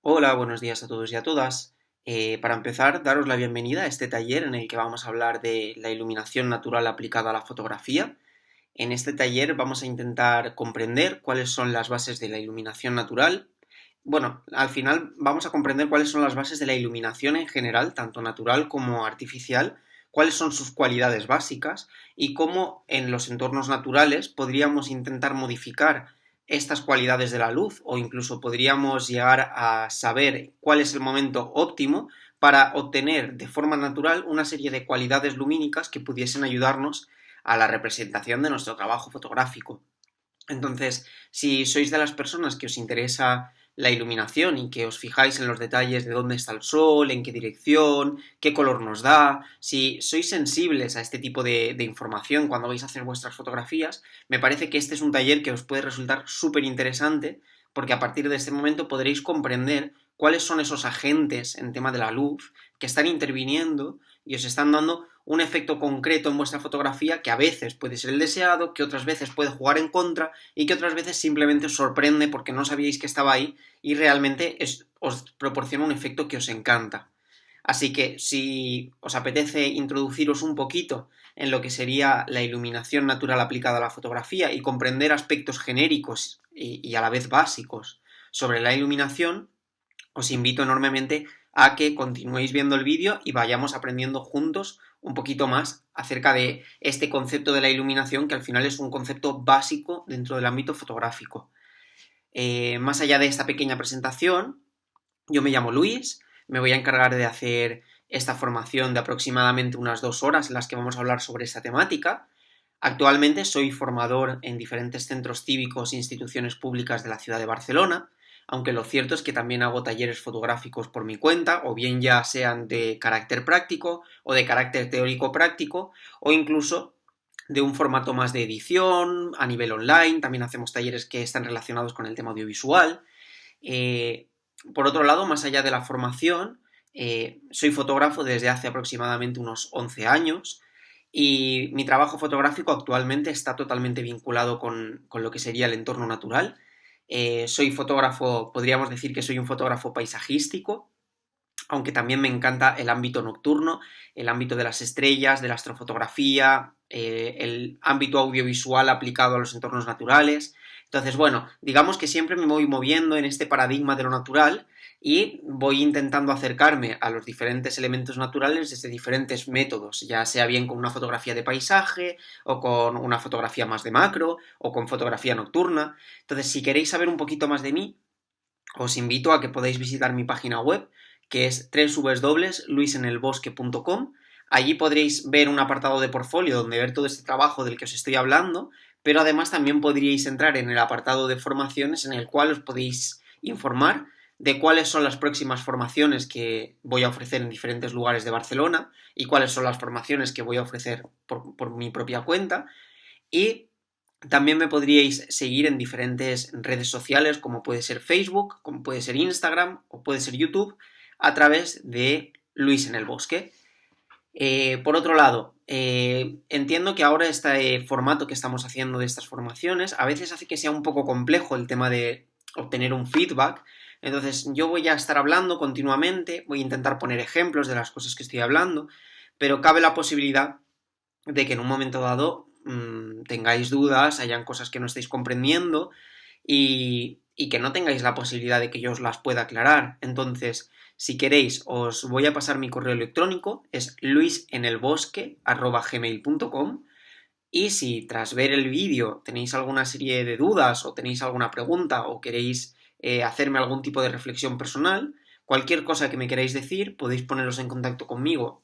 Hola, buenos días a todos y a todas. Para empezar, daros la bienvenida a este taller en el que vamos a hablar de la iluminación natural aplicada a la fotografía. En este taller vamos a intentar comprender cuáles son las bases de la iluminación natural. Bueno, al final vamos a comprender cuáles son las bases de la iluminación en general, tanto natural como artificial, cuáles son sus cualidades básicas y cómo en los entornos naturales podríamos intentar modificar estas cualidades de la luz o incluso podríamos llegar a saber cuál es el momento óptimo para obtener de forma natural una serie de cualidades lumínicas que pudiesen ayudarnos a la representación de nuestro trabajo fotográfico. Entonces, si sois de las personas que os interesa la iluminación y que os fijáis en los detalles de dónde está el sol, en qué dirección, qué color nos da, si sois sensibles a este tipo de información cuando vais a hacer vuestras fotografías, me parece que este es un taller que os puede resultar súper interesante porque a partir de este momento podréis comprender cuáles son esos agentes en tema de la luz que están interviniendo y os están dando un efecto concreto en vuestra fotografía que a veces puede ser el deseado, que otras veces puede jugar en contra y que otras veces simplemente os sorprende porque no sabíais que estaba ahí y realmente os proporciona un efecto que os encanta. Así que si os apetece introduciros un poquito en lo que sería la iluminación natural aplicada a la fotografía y comprender aspectos genéricos y a la vez básicos sobre la iluminación, os invito enormemente a que continuéis viendo el vídeo y vayamos aprendiendo juntos un poquito más acerca de este concepto de la iluminación, que al final es un concepto básico dentro del ámbito fotográfico. Más allá de esta pequeña presentación, yo me llamo Luis, me voy a encargar de hacer esta formación de aproximadamente unas 2 horas en las que vamos a hablar sobre esta temática. Actualmente soy formador en diferentes centros cívicos e instituciones públicas de la ciudad de Barcelona, aunque lo cierto es que también hago talleres fotográficos por mi cuenta, o bien ya sean de carácter práctico o de carácter teórico práctico, o incluso de un formato más de edición, a nivel online, también hacemos talleres que están relacionados con el tema audiovisual. Eh, por otro lado, más allá de la formación, soy fotógrafo desde hace aproximadamente unos 11 años y mi trabajo fotográfico actualmente está totalmente vinculado con lo que sería el entorno natural. Soy fotógrafo, podríamos decir que soy un fotógrafo paisajístico, aunque también me encanta el ámbito nocturno, el ámbito de las estrellas, de la astrofotografía, el ámbito audiovisual aplicado a los entornos naturales. Entonces, bueno, digamos que siempre me voy moviendo en este paradigma de lo natural y voy intentando acercarme a los diferentes elementos naturales desde diferentes métodos, ya sea bien con una fotografía de paisaje, o con una fotografía más de macro, o con fotografía nocturna. Entonces, si queréis saber un poquito más de mí, os invito a que podáis visitar mi página web, que es www.luisenelbosque.com. Allí podréis ver un apartado de portfolio donde ver todo este trabajo del que os estoy hablando, pero además también podríais entrar en el apartado de formaciones en el cual os podéis informar de cuáles son las próximas formaciones que voy a ofrecer en diferentes lugares de Barcelona y cuáles son las formaciones que voy a ofrecer por mi propia cuenta. Y también me podríais seguir en diferentes redes sociales, como puede ser Facebook, como puede ser Instagram o puede ser YouTube, a través de Luis en el Bosque. Por otro lado, entiendo que ahora este formato que estamos haciendo de estas formaciones a veces hace que sea un poco complejo el tema de obtener un feedback. Entonces yo voy a estar hablando continuamente, voy a intentar poner ejemplos de las cosas que estoy hablando, pero cabe la posibilidad de que en un momento dado tengáis dudas, hayan cosas que no estéis comprendiendo y que no tengáis la posibilidad de que yo os las pueda aclarar. Entonces, si queréis, os voy a pasar mi correo electrónico, es luisenelbosque@gmail.com, y si tras ver el vídeo tenéis alguna serie de dudas o tenéis alguna pregunta o queréis hacerme algún tipo de reflexión personal, cualquier cosa que me queráis decir, podéis poneros en contacto conmigo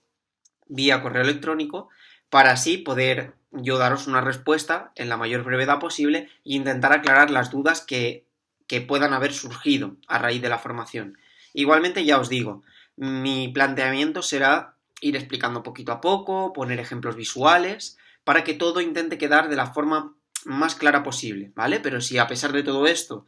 vía correo electrónico para así poder yo daros una respuesta en la mayor brevedad posible e intentar aclarar las dudas que puedan haber surgido a raíz de la formación. Igualmente, ya os digo, mi planteamiento será ir explicando poquito a poco, poner ejemplos visuales, para que todo intente quedar de la forma más clara posible, ¿vale? Pero si a pesar de todo esto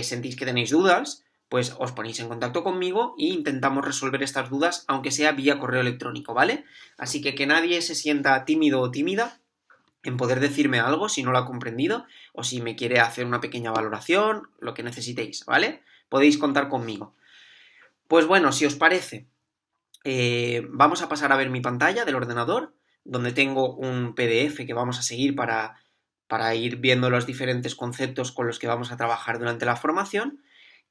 sentís que tenéis dudas, pues os ponéis en contacto conmigo e intentamos resolver estas dudas, aunque sea vía correo electrónico, ¿vale? Así que nadie se sienta tímido o tímida en poder decirme algo si no lo ha comprendido o si me quiere hacer una pequeña valoración, lo que necesitéis, ¿vale? Podéis contar conmigo. Pues bueno, si os parece, vamos a pasar a ver mi pantalla del ordenador, donde tengo un PDF que vamos a seguir para ir viendo los diferentes conceptos con los que vamos a trabajar durante la formación.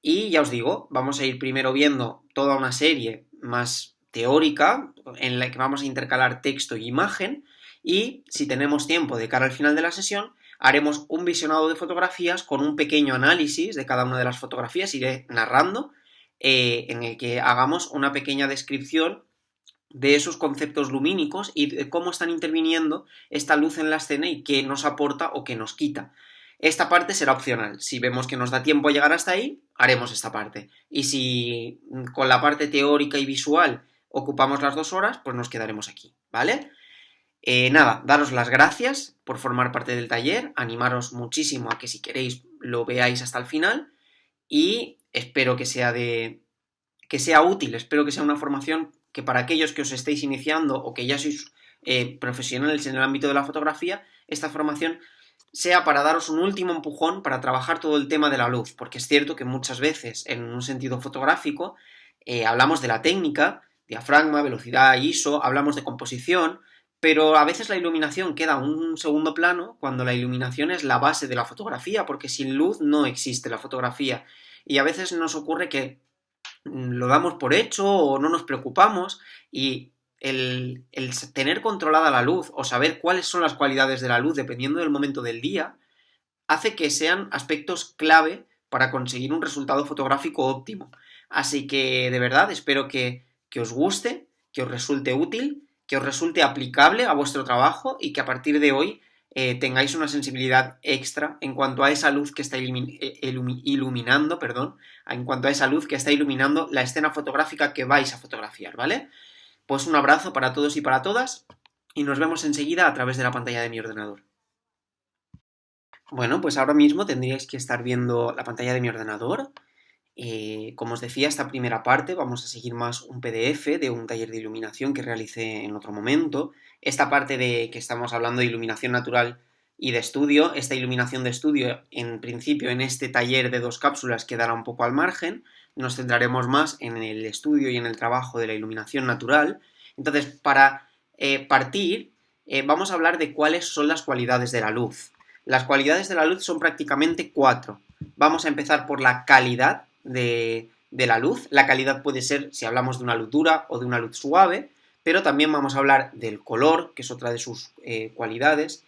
Y ya os digo, vamos a ir primero viendo toda una serie más teórica en la que vamos a intercalar texto y imagen y si tenemos tiempo de cara al final de la sesión, haremos un visionado de fotografías con un pequeño análisis de cada una de las fotografías, iré narrando, en el que hagamos una pequeña descripción de esos conceptos lumínicos y de cómo están interviniendo esta luz en la escena y qué nos aporta o qué nos quita. Esta parte será opcional. Si vemos que nos da tiempo a llegar hasta ahí, haremos esta parte. Y si con la parte teórica y visual ocupamos las 2 horas, pues nos quedaremos aquí, ¿vale? Nada, daros las gracias por formar parte del taller, animaros muchísimo a que si queréis lo veáis hasta el final y espero que sea útil, espero que sea una formación que para aquellos que os estéis iniciando o que ya sois profesionales en el ámbito de la fotografía, esta formación sea para daros un último empujón para trabajar todo el tema de la luz, porque es cierto que muchas veces en un sentido fotográfico hablamos de la técnica, diafragma, velocidad, ISO, hablamos de composición, pero a veces la iluminación queda un segundo plano cuando la iluminación es la base de la fotografía, porque sin luz no existe la fotografía. Y a veces nos ocurre que lo damos por hecho o no nos preocupamos y el tener controlada la luz o saber cuáles son las cualidades de la luz dependiendo del momento del día hace que sean aspectos clave para conseguir un resultado fotográfico óptimo. Así que de verdad espero que os guste, que os resulte útil, que os resulte aplicable a vuestro trabajo y que a partir de hoy tengáis una sensibilidad extra en cuanto a esa luz que está iluminando, perdón, en cuanto a esa luz que está iluminando la escena fotográfica que vais a fotografiar, ¿vale? Pues un abrazo para todos y para todas y nos vemos enseguida a través de la pantalla de mi ordenador. Bueno, pues ahora mismo tendríais que estar viendo la pantalla de mi ordenador. Como os decía, esta primera parte vamos a seguir más un PDF de un taller de iluminación que realicé en otro momento. Esta parte de que estamos hablando de iluminación natural y de estudio, esta iluminación de estudio, en principio, en este taller de 2 cápsulas quedará un poco al margen. Nos centraremos más en el estudio y en el trabajo de la iluminación natural. Entonces, para partir, vamos a hablar de cuáles son las cualidades de la luz. Las cualidades de la luz son prácticamente 4. Vamos a empezar por la calidad de la luz. La calidad puede ser si hablamos de una luz dura o de una luz suave, pero también vamos a hablar del color, que es otra de sus cualidades.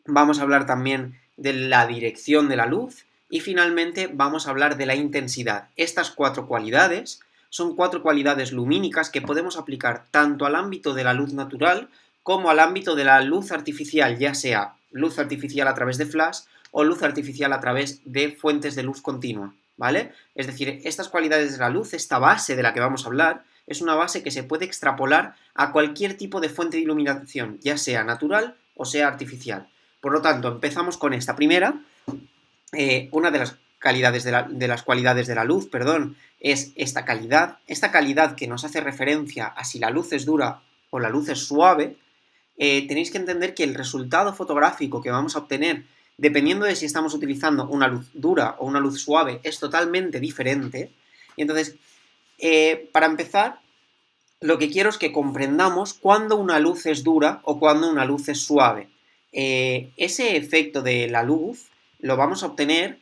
Vamos a hablar también de la dirección de la luz y finalmente vamos a hablar de la intensidad. Estas 4 cualidades son 4 cualidades lumínicas que podemos aplicar tanto al ámbito de la luz natural como al ámbito de la luz artificial, ya sea luz artificial a través de flash o luz artificial a través de fuentes de luz continua, ¿vale? Es decir, estas cualidades de la luz, esta base de la que vamos a hablar, es una base que se puede extrapolar a cualquier tipo de fuente de iluminación, ya sea natural o sea artificial. Por lo tanto, empezamos con esta primera. Una de las las cualidades de la luz, perdón, es esta calidad. Esta calidad que nos hace referencia a si la luz es dura o la luz es suave. Tenéis que entender que el resultado fotográfico que vamos a obtener, dependiendo de si estamos utilizando una luz dura o una luz suave, es totalmente diferente. Y entonces, para empezar, lo que quiero es que comprendamos cuándo una luz es dura o cuándo una luz es suave. Ese efecto de la luz lo vamos a obtener,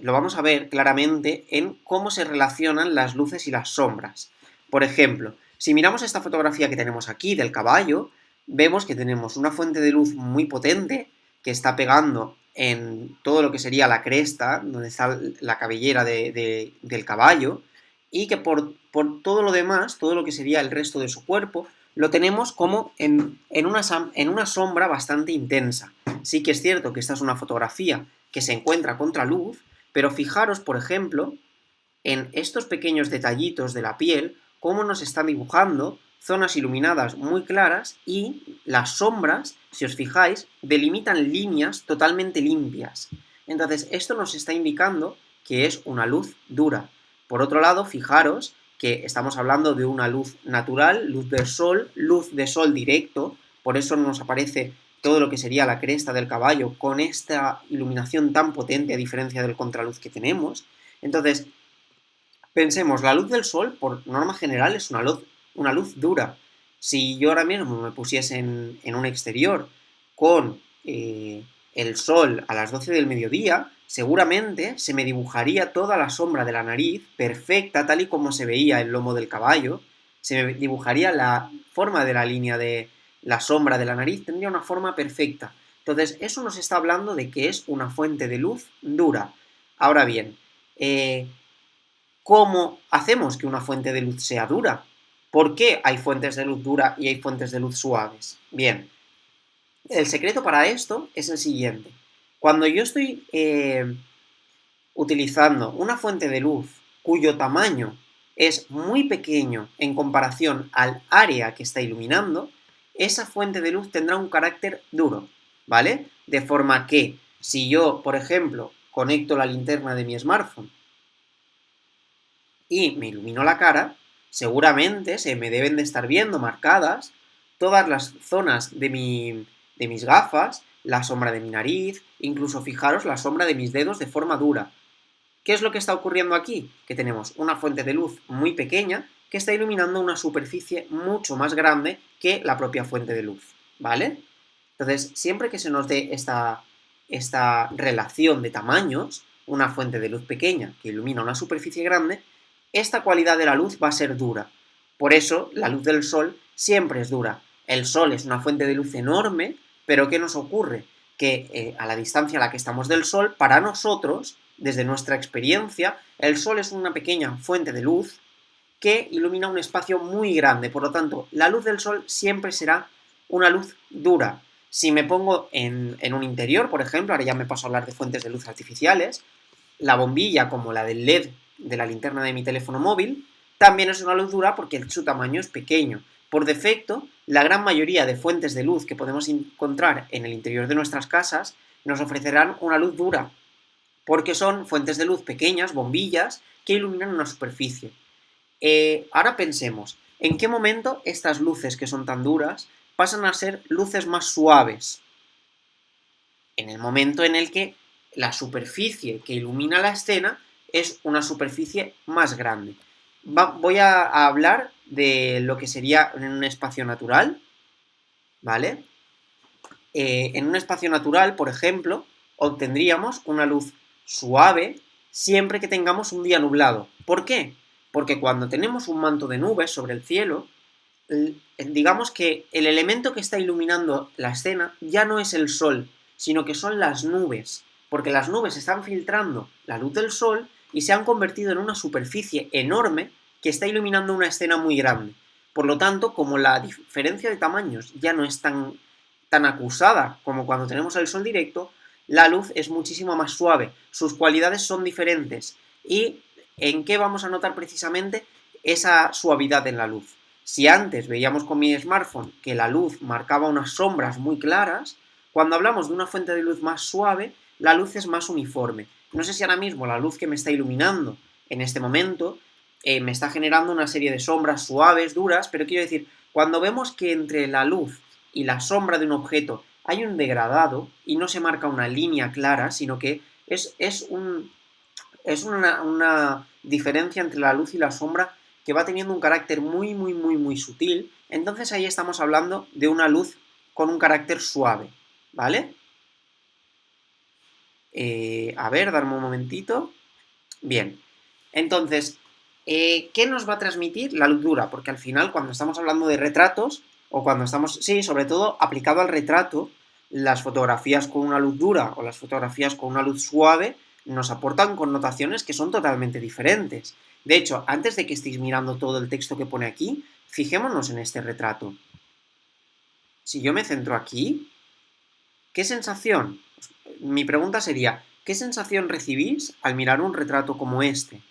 lo vamos a ver claramente en cómo se relacionan las luces y las sombras. Por ejemplo, si miramos esta fotografía que tenemos aquí del caballo, vemos que tenemos una fuente de luz muy potente que está pegando en todo lo que sería la cresta, donde está la cabellera del caballo, y que por todo lo demás, todo lo que sería el resto de su cuerpo, lo tenemos como en una sombra bastante intensa. Sí que es cierto que esta es una fotografía que se encuentra contra luz, pero fijaros, por ejemplo, en estos pequeños detallitos de la piel, cómo nos están dibujando zonas iluminadas muy claras y las sombras, si os fijáis, delimitan líneas totalmente limpias. Entonces, esto nos está indicando que es una luz dura. Por otro lado, fijaros que estamos hablando de una luz natural, luz de sol directo, por eso nos aparece todo lo que sería la cresta del caballo con esta iluminación tan potente a diferencia del contraluz que tenemos. Entonces, Pensemos, la luz del sol, por norma general, es una luz dura. Si yo ahora mismo me pusiese en un exterior con el sol a las 12 del mediodía, seguramente se me dibujaría toda la sombra de la nariz perfecta, tal y como se veía el lomo del caballo. Se me dibujaría la forma de la línea de la sombra de la nariz, tendría una forma perfecta. Entonces, eso nos está hablando de que es una fuente de luz dura. Ahora bien, ¿cómo hacemos que una fuente de luz sea dura? ¿Por qué hay fuentes de luz dura y hay fuentes de luz suaves? Bien, el secreto para esto es el siguiente. Cuando yo estoy utilizando una fuente de luz cuyo tamaño es muy pequeño en comparación al área que está iluminando, esa fuente de luz tendrá un carácter duro, ¿vale? De forma que si yo, por ejemplo, conecto la linterna de mi smartphone y me ilumino la cara, seguramente se me deben de estar viendo marcadas todas las zonas de mis gafas, la sombra de mi nariz, incluso fijaros la sombra de mis dedos de forma dura. ¿Qué es lo que está ocurriendo aquí? Que tenemos una fuente de luz muy pequeña que está iluminando una superficie mucho más grande que la propia fuente de luz, ¿vale? Entonces, siempre que se nos dé esta relación de tamaños, una fuente de luz pequeña que ilumina una superficie grande, esta cualidad de la luz va a ser dura. Por eso, la luz del sol siempre es dura. El sol es una fuente de luz enorme, pero ¿qué nos ocurre? Que a la distancia a la que estamos del sol, para nosotros, desde nuestra experiencia, el sol es una pequeña fuente de luz que ilumina un espacio muy grande. Por lo tanto, la luz del sol siempre será una luz dura. Si me pongo en un interior, por ejemplo, ahora ya me paso a hablar de fuentes de luz artificiales, la bombilla como la del LED de la linterna de mi teléfono móvil, también es una luz dura porque su tamaño es pequeño. Por defecto, la gran mayoría de fuentes de luz que podemos encontrar en el interior de nuestras casas nos ofrecerán una luz dura, porque son fuentes de luz pequeñas, bombillas, que iluminan una superficie. Ahora pensemos, ¿en qué momento estas luces que son tan duras pasan a ser luces más suaves? En el momento en el que la superficie que ilumina la escena es una superficie más grande. Voy a hablar de lo que sería en un espacio natural, ¿vale? En un espacio natural, por ejemplo, obtendríamos una luz suave siempre que tengamos un día nublado. ¿Por qué? Porque cuando tenemos un manto de nubes sobre el cielo, digamos que el elemento que está iluminando la escena ya no es el sol, sino que son las nubes, porque las nubes están filtrando la luz del sol y se han convertido en una superficie enorme que está iluminando una escena muy grande. Por lo tanto, como la diferencia de tamaños ya no es tan acusada como cuando tenemos el sol directo, la luz es muchísimo más suave, sus cualidades son diferentes. ¿Y en qué vamos a notar precisamente esa suavidad en la luz? Si antes veíamos con mi smartphone que la luz marcaba unas sombras muy claras, cuando hablamos de una fuente de luz más suave, la luz es más uniforme. No sé si ahora mismo la luz que me está iluminando en este momento me está generando una serie de sombras suaves, duras, pero quiero decir, cuando vemos que entre la luz y la sombra de un objeto hay un degradado y no se marca una línea clara, sino que es una diferencia entre la luz y la sombra que va teniendo un carácter muy, muy, muy, muy sutil, entonces ahí estamos hablando de una luz con un carácter suave, ¿vale? A ver, darme un momentito. Bien, entonces, ¿qué nos va a transmitir la luz dura? Porque al final, cuando estamos hablando de retratos, o cuando estamos, sí, sobre todo aplicado al retrato, las fotografías con una luz dura o las fotografías con una luz suave nos aportan connotaciones que son totalmente diferentes. De hecho, antes de que estéis mirando todo el texto que pone aquí, fijémonos en este retrato. Si yo me centro aquí, ¿qué sensación? Mi pregunta sería, ¿qué sensación recibís al mirar un retrato como este?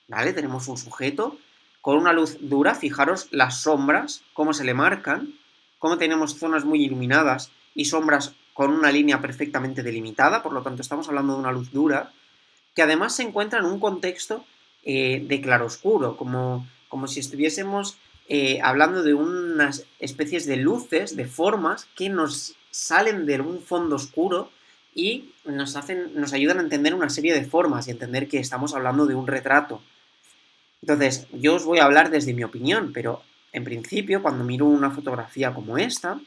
¿Vale? Tenemos un sujeto con una luz dura, fijaros las sombras, cómo se le marcan, cómo tenemos zonas muy iluminadas y sombras con una línea perfectamente delimitada, por lo tanto estamos hablando de una luz dura, que además se encuentra en un contexto de claroscuro, como si estuviésemos hablando de unas especies de luces, de formas que nos salen de un fondo oscuro y nos ayudan a entender una serie de formas y entender que estamos hablando de un retrato. Entonces, yo os voy a hablar desde mi opinión, pero en principio, cuando miro una fotografía como esta,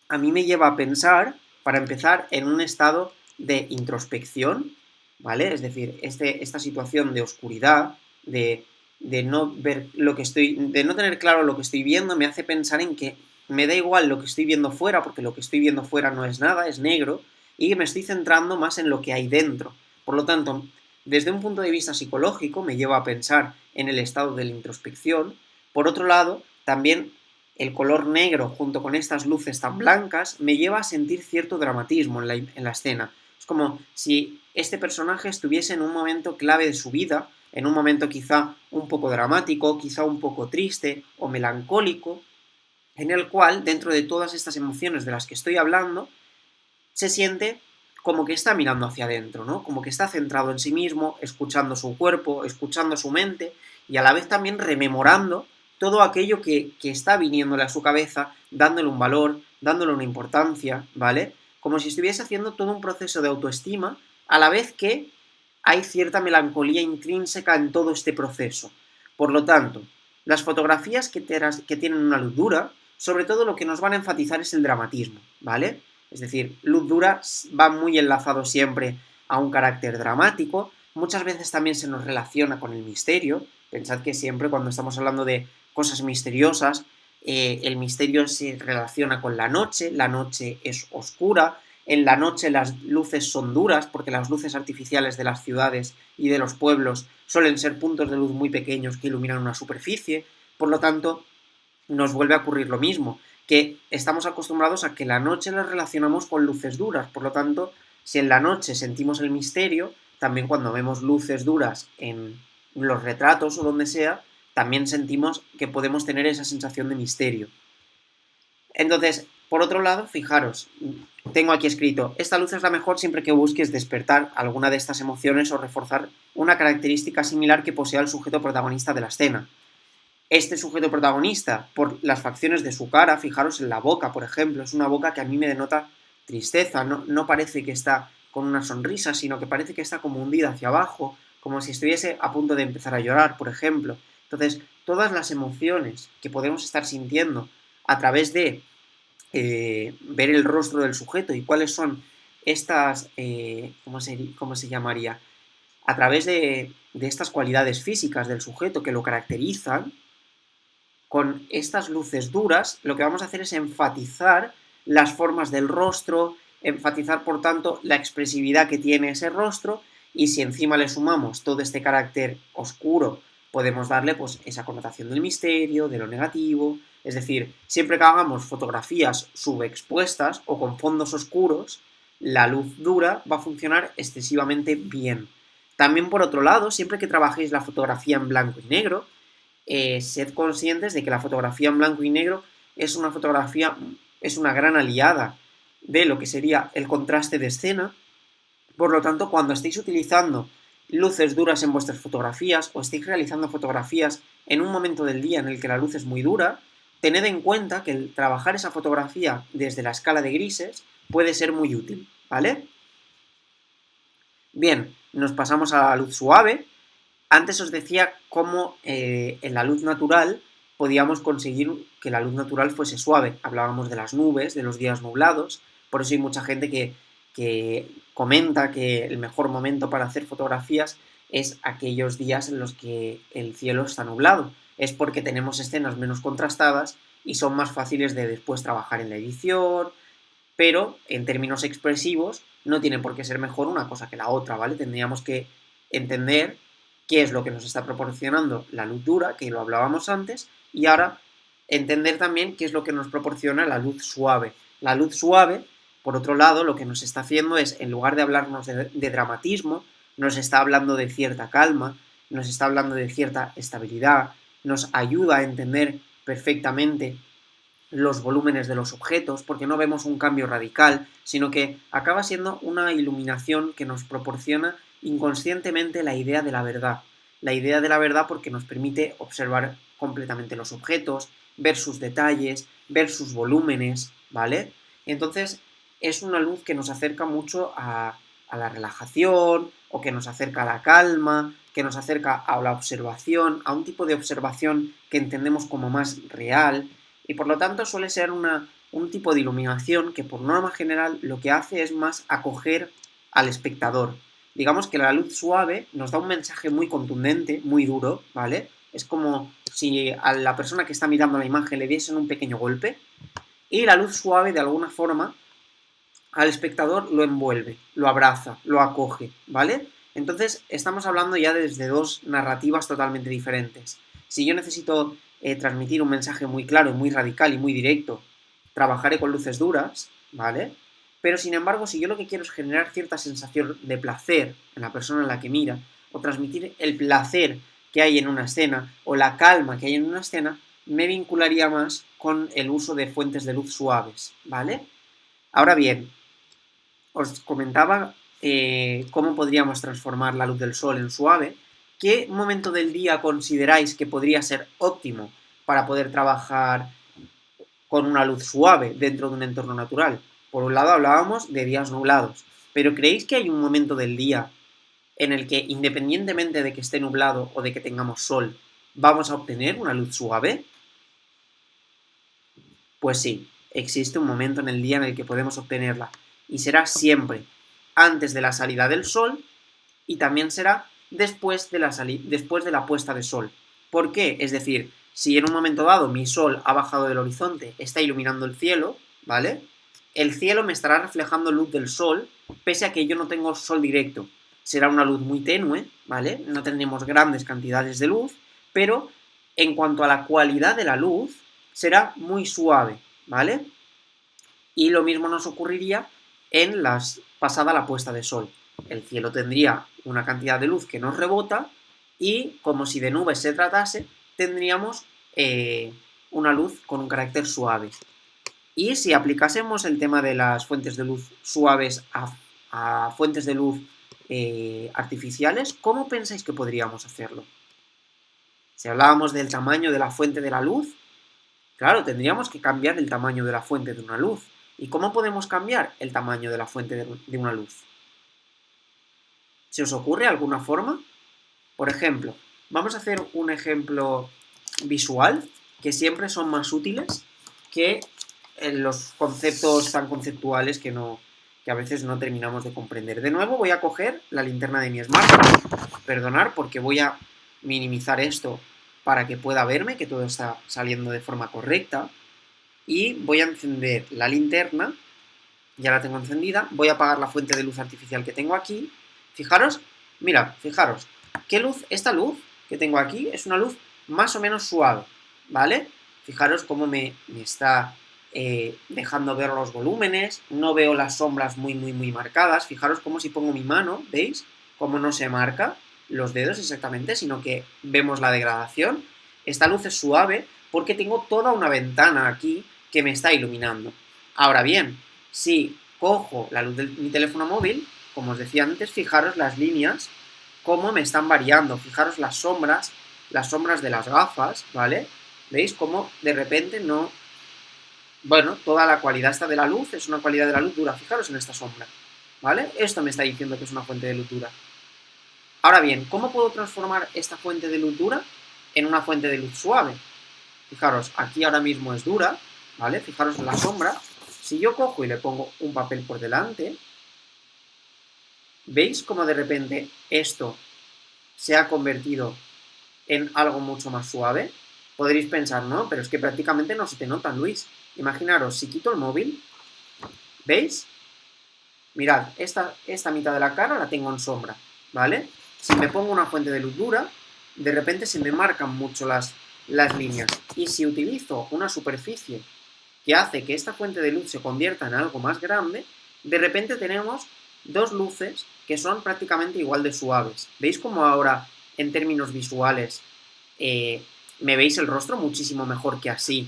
a mí me lleva a pensar, para empezar, en un estado de introspección, ¿vale? Es decir, esta situación de oscuridad, de no ver lo que de no tener claro lo que estoy viendo, me hace pensar en que me da igual lo que estoy viendo fuera, porque lo que estoy viendo fuera no es nada, es negro, y me estoy centrando más en lo que hay dentro. Por lo tanto, desde un punto de vista psicológico, me lleva a pensar en el estado de la introspección. Por otro lado, también el color negro junto con estas luces tan blancas me lleva a sentir cierto dramatismo en la escena. Es como si este personaje estuviese en un momento clave de su vida, en un momento quizá un poco dramático, quizá un poco triste o melancólico, en el cual, dentro de todas estas emociones de las que estoy hablando, se siente como que está mirando hacia adentro, ¿no? Como que está centrado en sí mismo, escuchando su cuerpo, escuchando su mente y a la vez también rememorando todo aquello que está viniéndole a su cabeza, dándole un valor, dándole una importancia, ¿vale? Como si estuviese haciendo todo un proceso de autoestima, a la vez que hay cierta melancolía intrínseca en todo este proceso. Por lo tanto, las fotografías que tienen una luz dura, sobre todo lo que nos van a enfatizar es el dramatismo, ¿vale? Es decir, luz dura va muy enlazado siempre a un carácter dramático, muchas veces también se nos relaciona con el misterio. Pensad que siempre cuando estamos hablando de cosas misteriosas, el misterio se relaciona con la noche es oscura, en la noche las luces son duras, porque las luces artificiales de las ciudades y de los pueblos suelen ser puntos de luz muy pequeños que iluminan una superficie, por lo tanto, nos vuelve a ocurrir lo mismo, que estamos acostumbrados a que la noche la relacionamos con luces duras, por lo tanto, si en la noche sentimos el misterio, también cuando vemos luces duras en los retratos o donde sea, también sentimos que podemos tener esa sensación de misterio. Entonces, por otro lado, fijaros, tengo aquí escrito, esta luz es la mejor siempre que busques despertar alguna de estas emociones o reforzar una característica similar que posea el sujeto protagonista de la escena. Este sujeto protagonista, por las facciones de su cara, fijaros en la boca, por ejemplo, es una boca que a mí me denota tristeza, no parece que está con una sonrisa, sino que parece que está como hundida hacia abajo, como si estuviese a punto de empezar a llorar, por ejemplo. Entonces, todas las emociones que podemos estar sintiendo a través de ver el rostro del sujeto y cuáles son estas, cómo se llamaría? A través de estas cualidades físicas del sujeto que lo caracterizan, con estas luces duras, lo que vamos a hacer es enfatizar las formas del rostro, enfatizar, por tanto, la expresividad que tiene ese rostro, y si encima le sumamos todo este carácter oscuro, podemos darle pues esa connotación del misterio, de lo negativo, es decir, siempre que hagamos fotografías subexpuestas o con fondos oscuros, la luz dura va a funcionar excesivamente bien. También por otro lado, siempre que trabajéis la fotografía en blanco y negro, sed conscientes de que la fotografía en blanco y negro es una fotografía, es una gran aliada de lo que sería el contraste de escena. Por lo tanto, cuando estéis utilizando luces duras en vuestras fotografías o estéis realizando fotografías en un momento del día en el que la luz es muy dura, tened en cuenta que el trabajar esa fotografía desde la escala de grises puede ser muy útil, ¿vale? Bien, nos pasamos a la luz suave. Antes os decía cómo en la luz natural podíamos conseguir que la luz natural fuese suave. Hablábamos de las nubes, de los días nublados, por eso hay mucha gente que comenta que el mejor momento para hacer fotografías es aquellos días en los que el cielo está nublado. Es porque tenemos escenas menos contrastadas y son más fáciles de después trabajar en la edición, pero en términos expresivos no tiene por qué ser mejor una cosa que la otra, ¿vale? Tendríamos que entender qué es lo que nos está proporcionando la luz dura, que lo hablábamos antes, y ahora entender también qué es lo que nos proporciona la luz suave. La luz suave, por otro lado, lo que nos está haciendo es, en lugar de hablarnos de dramatismo, nos está hablando de cierta calma, nos está hablando de cierta estabilidad, nos ayuda a entender perfectamente los volúmenes de los objetos, porque no vemos un cambio radical, sino que acaba siendo una iluminación que nos proporciona inconscientemente la idea de la verdad. La idea de la verdad porque nos permite observar completamente los objetos, ver sus detalles, ver sus volúmenes, ¿vale? Entonces, es una luz que nos acerca mucho a la relajación, o que nos acerca a la calma, que nos acerca a la observación, a un tipo de observación que entendemos como más real, y por lo tanto suele ser un tipo de iluminación que por norma general lo que hace es más acoger al espectador. Digamos que la luz suave nos da un mensaje muy contundente, muy duro, ¿vale? Es como si a la persona que está mirando la imagen le diesen un pequeño golpe, y la luz suave de alguna forma al espectador lo envuelve, lo abraza, lo acoge, ¿vale? Entonces estamos hablando ya desde dos narrativas totalmente diferentes. Si yo necesito transmitir un mensaje muy claro, muy radical y muy directo, trabajaré con luces duras, ¿vale? Pero sin embargo, si yo lo que quiero es generar cierta sensación de placer en la persona en la que mira, o transmitir el placer que hay en una escena, o la calma que hay en una escena, me vincularía más con el uso de fuentes de luz suaves, ¿vale? Ahora bien, os comentaba cómo podríamos transformar la luz del sol en suave. ¿Qué momento del día consideráis que podría ser óptimo para poder trabajar con una luz suave dentro de un entorno natural? Por un lado hablábamos de días nublados, pero ¿creéis que hay un momento del día en el que, independientemente de que esté nublado o de que tengamos sol, vamos a obtener una luz suave? Pues sí, existe un momento en el día en el que podemos obtenerla, y será siempre antes de la salida del sol, y también será después de la puesta de sol. ¿Por qué? Es decir, si en un momento dado mi sol ha bajado del horizonte, está iluminando el cielo, ¿vale? El cielo me estará reflejando luz del sol, pese a que yo no tengo sol directo. Será una luz muy tenue, ¿vale? No tendremos grandes cantidades de luz, pero en cuanto a la cualidad de la luz, será muy suave, ¿vale? Y lo mismo nos ocurriría en pasada la puesta de sol. El cielo tendría una cantidad de luz que nos rebota, y como si de nubes se tratase, tendríamos una luz con un carácter suave. Y si aplicásemos el tema de las fuentes de luz suaves a fuentes de luz artificiales, ¿cómo pensáis que podríamos hacerlo? Si hablábamos del tamaño de la fuente de la luz, claro, tendríamos que cambiar el tamaño de la fuente de una luz. ¿Y cómo podemos cambiar el tamaño de la fuente de una luz? ¿Se os ocurre alguna forma? Por ejemplo, vamos a hacer un ejemplo visual, que siempre son más útiles que los conceptos tan conceptuales que a veces no terminamos de comprender. De nuevo voy a coger la linterna de mi smartphone. Perdonar porque voy a minimizar esto para que pueda verme, que todo está saliendo de forma correcta. Y voy a encender la linterna, ya la tengo encendida, voy a apagar la fuente de luz artificial que tengo aquí. Fijaros, mirad, fijaros, esta luz que tengo aquí es una luz más o menos suave, ¿vale? Fijaros cómo me está dejando ver los volúmenes, no veo las sombras muy marcadas. Fijaros cómo si pongo mi mano, ¿veis? Cómo no se marca los dedos exactamente, sino que vemos la degradación. Esta luz es suave porque tengo toda una ventana aquí que me está iluminando. Ahora bien, si cojo la luz de mi teléfono móvil, como os decía antes, fijaros las líneas, cómo me están variando. Fijaros las sombras de las gafas, ¿vale? ¿Veis cómo de repente no... Bueno, toda la cualidad esta de la luz es una cualidad de la luz dura. Fijaros en esta sombra, ¿vale? Esto me está diciendo que es una fuente de luz dura. Ahora bien, ¿cómo puedo transformar esta fuente de luz dura en una fuente de luz suave? Fijaros, aquí ahora mismo es dura, ¿vale? Fijaros en la sombra. Si yo cojo y le pongo un papel por delante, ¿veis cómo de repente esto se ha convertido en algo mucho más suave? Podréis pensar, no, pero es que prácticamente no se te nota, Luis. Imaginaros, si quito el móvil, ¿veis? Mirad, esta mitad de la cara la tengo en sombra, ¿vale? Si me pongo una fuente de luz dura, de repente se me marcan mucho las líneas. Y si utilizo una superficie que hace que esta fuente de luz se convierta en algo más grande, de repente tenemos dos luces que son prácticamente igual de suaves. ¿Veis cómo ahora, en términos visuales, me veis el rostro muchísimo mejor que así,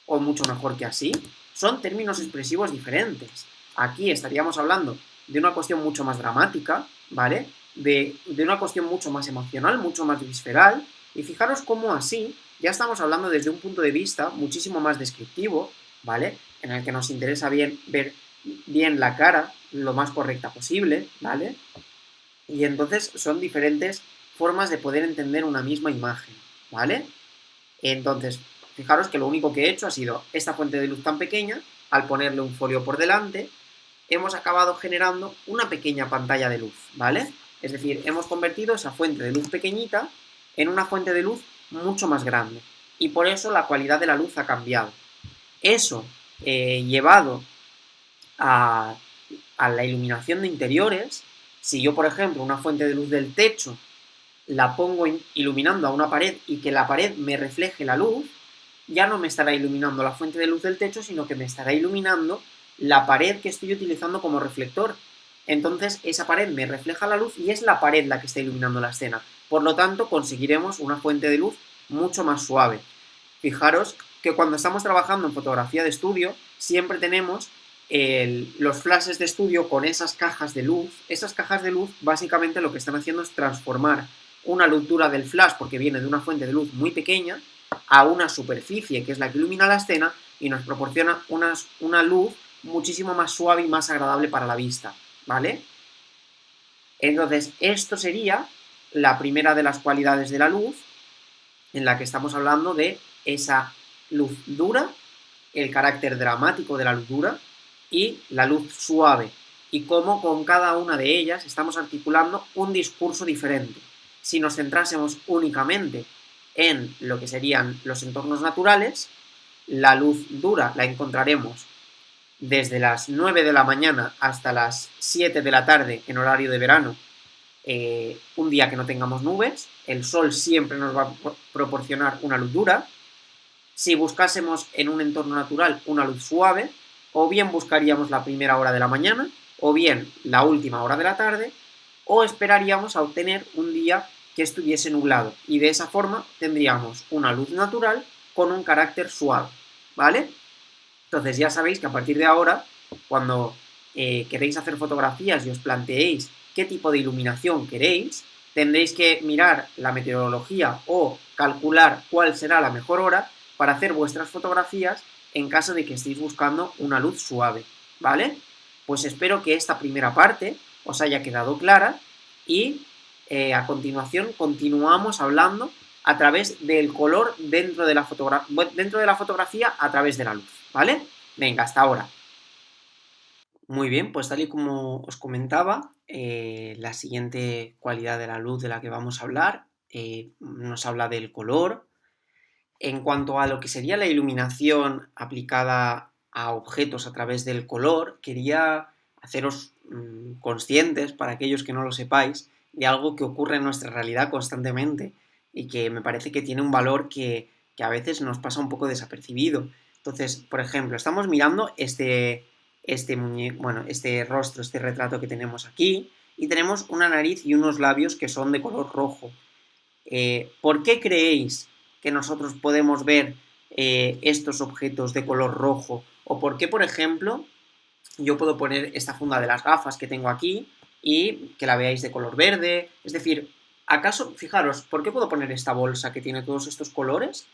o mucho mejor que así? Son términos expresivos diferentes. Aquí estaríamos hablando de una cuestión mucho más dramática, ¿vale? De una cuestión mucho más emocional, mucho más visceral, y fijaros cómo así ya estamos hablando desde un punto de vista muchísimo más descriptivo, ¿vale? En el que nos interesa bien ver bien la cara lo más correcta posible, ¿vale? Y entonces son diferentes formas de poder entender una misma imagen, ¿vale? Entonces, fijaros que lo único que he hecho ha sido esta fuente de luz tan pequeña, al ponerle un folio por delante, hemos acabado generando una pequeña pantalla de luz, ¿vale? Es decir, hemos convertido esa fuente de luz pequeñita en una fuente de luz mucho más grande. Y por eso la cualidad de la luz ha cambiado. Eso, llevado a, a la iluminación de interiores, si yo, por ejemplo, una fuente de luz del techo la pongo iluminando a una pared y que la pared me refleje la luz, ya no me estará iluminando la fuente de luz del techo, sino que me estará iluminando la pared que estoy utilizando como reflector. Entonces esa pared me refleja la luz y es la pared la que está iluminando la escena. Por lo tanto, conseguiremos una fuente de luz mucho más suave. Fijaros que cuando estamos trabajando en fotografía de estudio, siempre tenemos los flashes de estudio con esas cajas de luz. Esas cajas de luz básicamente lo que están haciendo es transformar una luz dura del flash, porque viene de una fuente de luz muy pequeña, a una superficie que es la que ilumina la escena y nos proporciona una luz muchísimo más suave y más agradable para la vista, ¿vale? Entonces, esto sería la primera de las cualidades de la luz, en la que estamos hablando de esa luz dura, el carácter dramático de la luz dura y la luz suave, y cómo con cada una de ellas estamos articulando un discurso diferente. Si nos centrásemos únicamente en lo que serían los entornos naturales, la luz dura la encontraremos desde las 9 de la mañana hasta las 7 de la tarde en horario de verano, un día que no tengamos nubes, el sol siempre nos va a proporcionar una luz dura. Si buscásemos en un entorno natural una luz suave, o bien buscaríamos la primera hora de la mañana, o bien la última hora de la tarde, o esperaríamos a obtener un día que estuviese nublado, y de esa forma tendríamos una luz natural con un carácter suave, ¿vale? Entonces ya sabéis que a partir de ahora, cuando queréis hacer fotografías y os planteéis qué tipo de iluminación queréis, tendréis que mirar la meteorología o calcular cuál será la mejor hora para hacer vuestras fotografías en caso de que estéis buscando una luz suave, ¿vale? Pues espero que esta primera parte os haya quedado clara y a continuación continuamos hablando a través del color dentro de la fotografía a través de la luz, ¿vale? Venga, hasta ahora. Muy bien, pues tal y como os comentaba, la siguiente cualidad de la luz de la que vamos a hablar nos habla del color. En cuanto a lo que sería la iluminación aplicada a objetos a través del color, quería haceros conscientes, para aquellos que no lo sepáis, de algo que ocurre en nuestra realidad constantemente y que me parece que tiene un valor que a veces nos pasa un poco desapercibido. Entonces, por ejemplo, estamos mirando este muñeco, bueno, este rostro, este retrato que tenemos aquí, y tenemos una nariz y unos labios que son de color rojo. ¿Por qué creéis que nosotros podemos ver estos objetos de color rojo? ¿O por qué, por ejemplo, yo puedo poner esta funda de las gafas que tengo aquí y que la veáis de color verde? Es decir, ¿acaso, fijaros, por qué puedo poner esta bolsa que tiene todos estos colores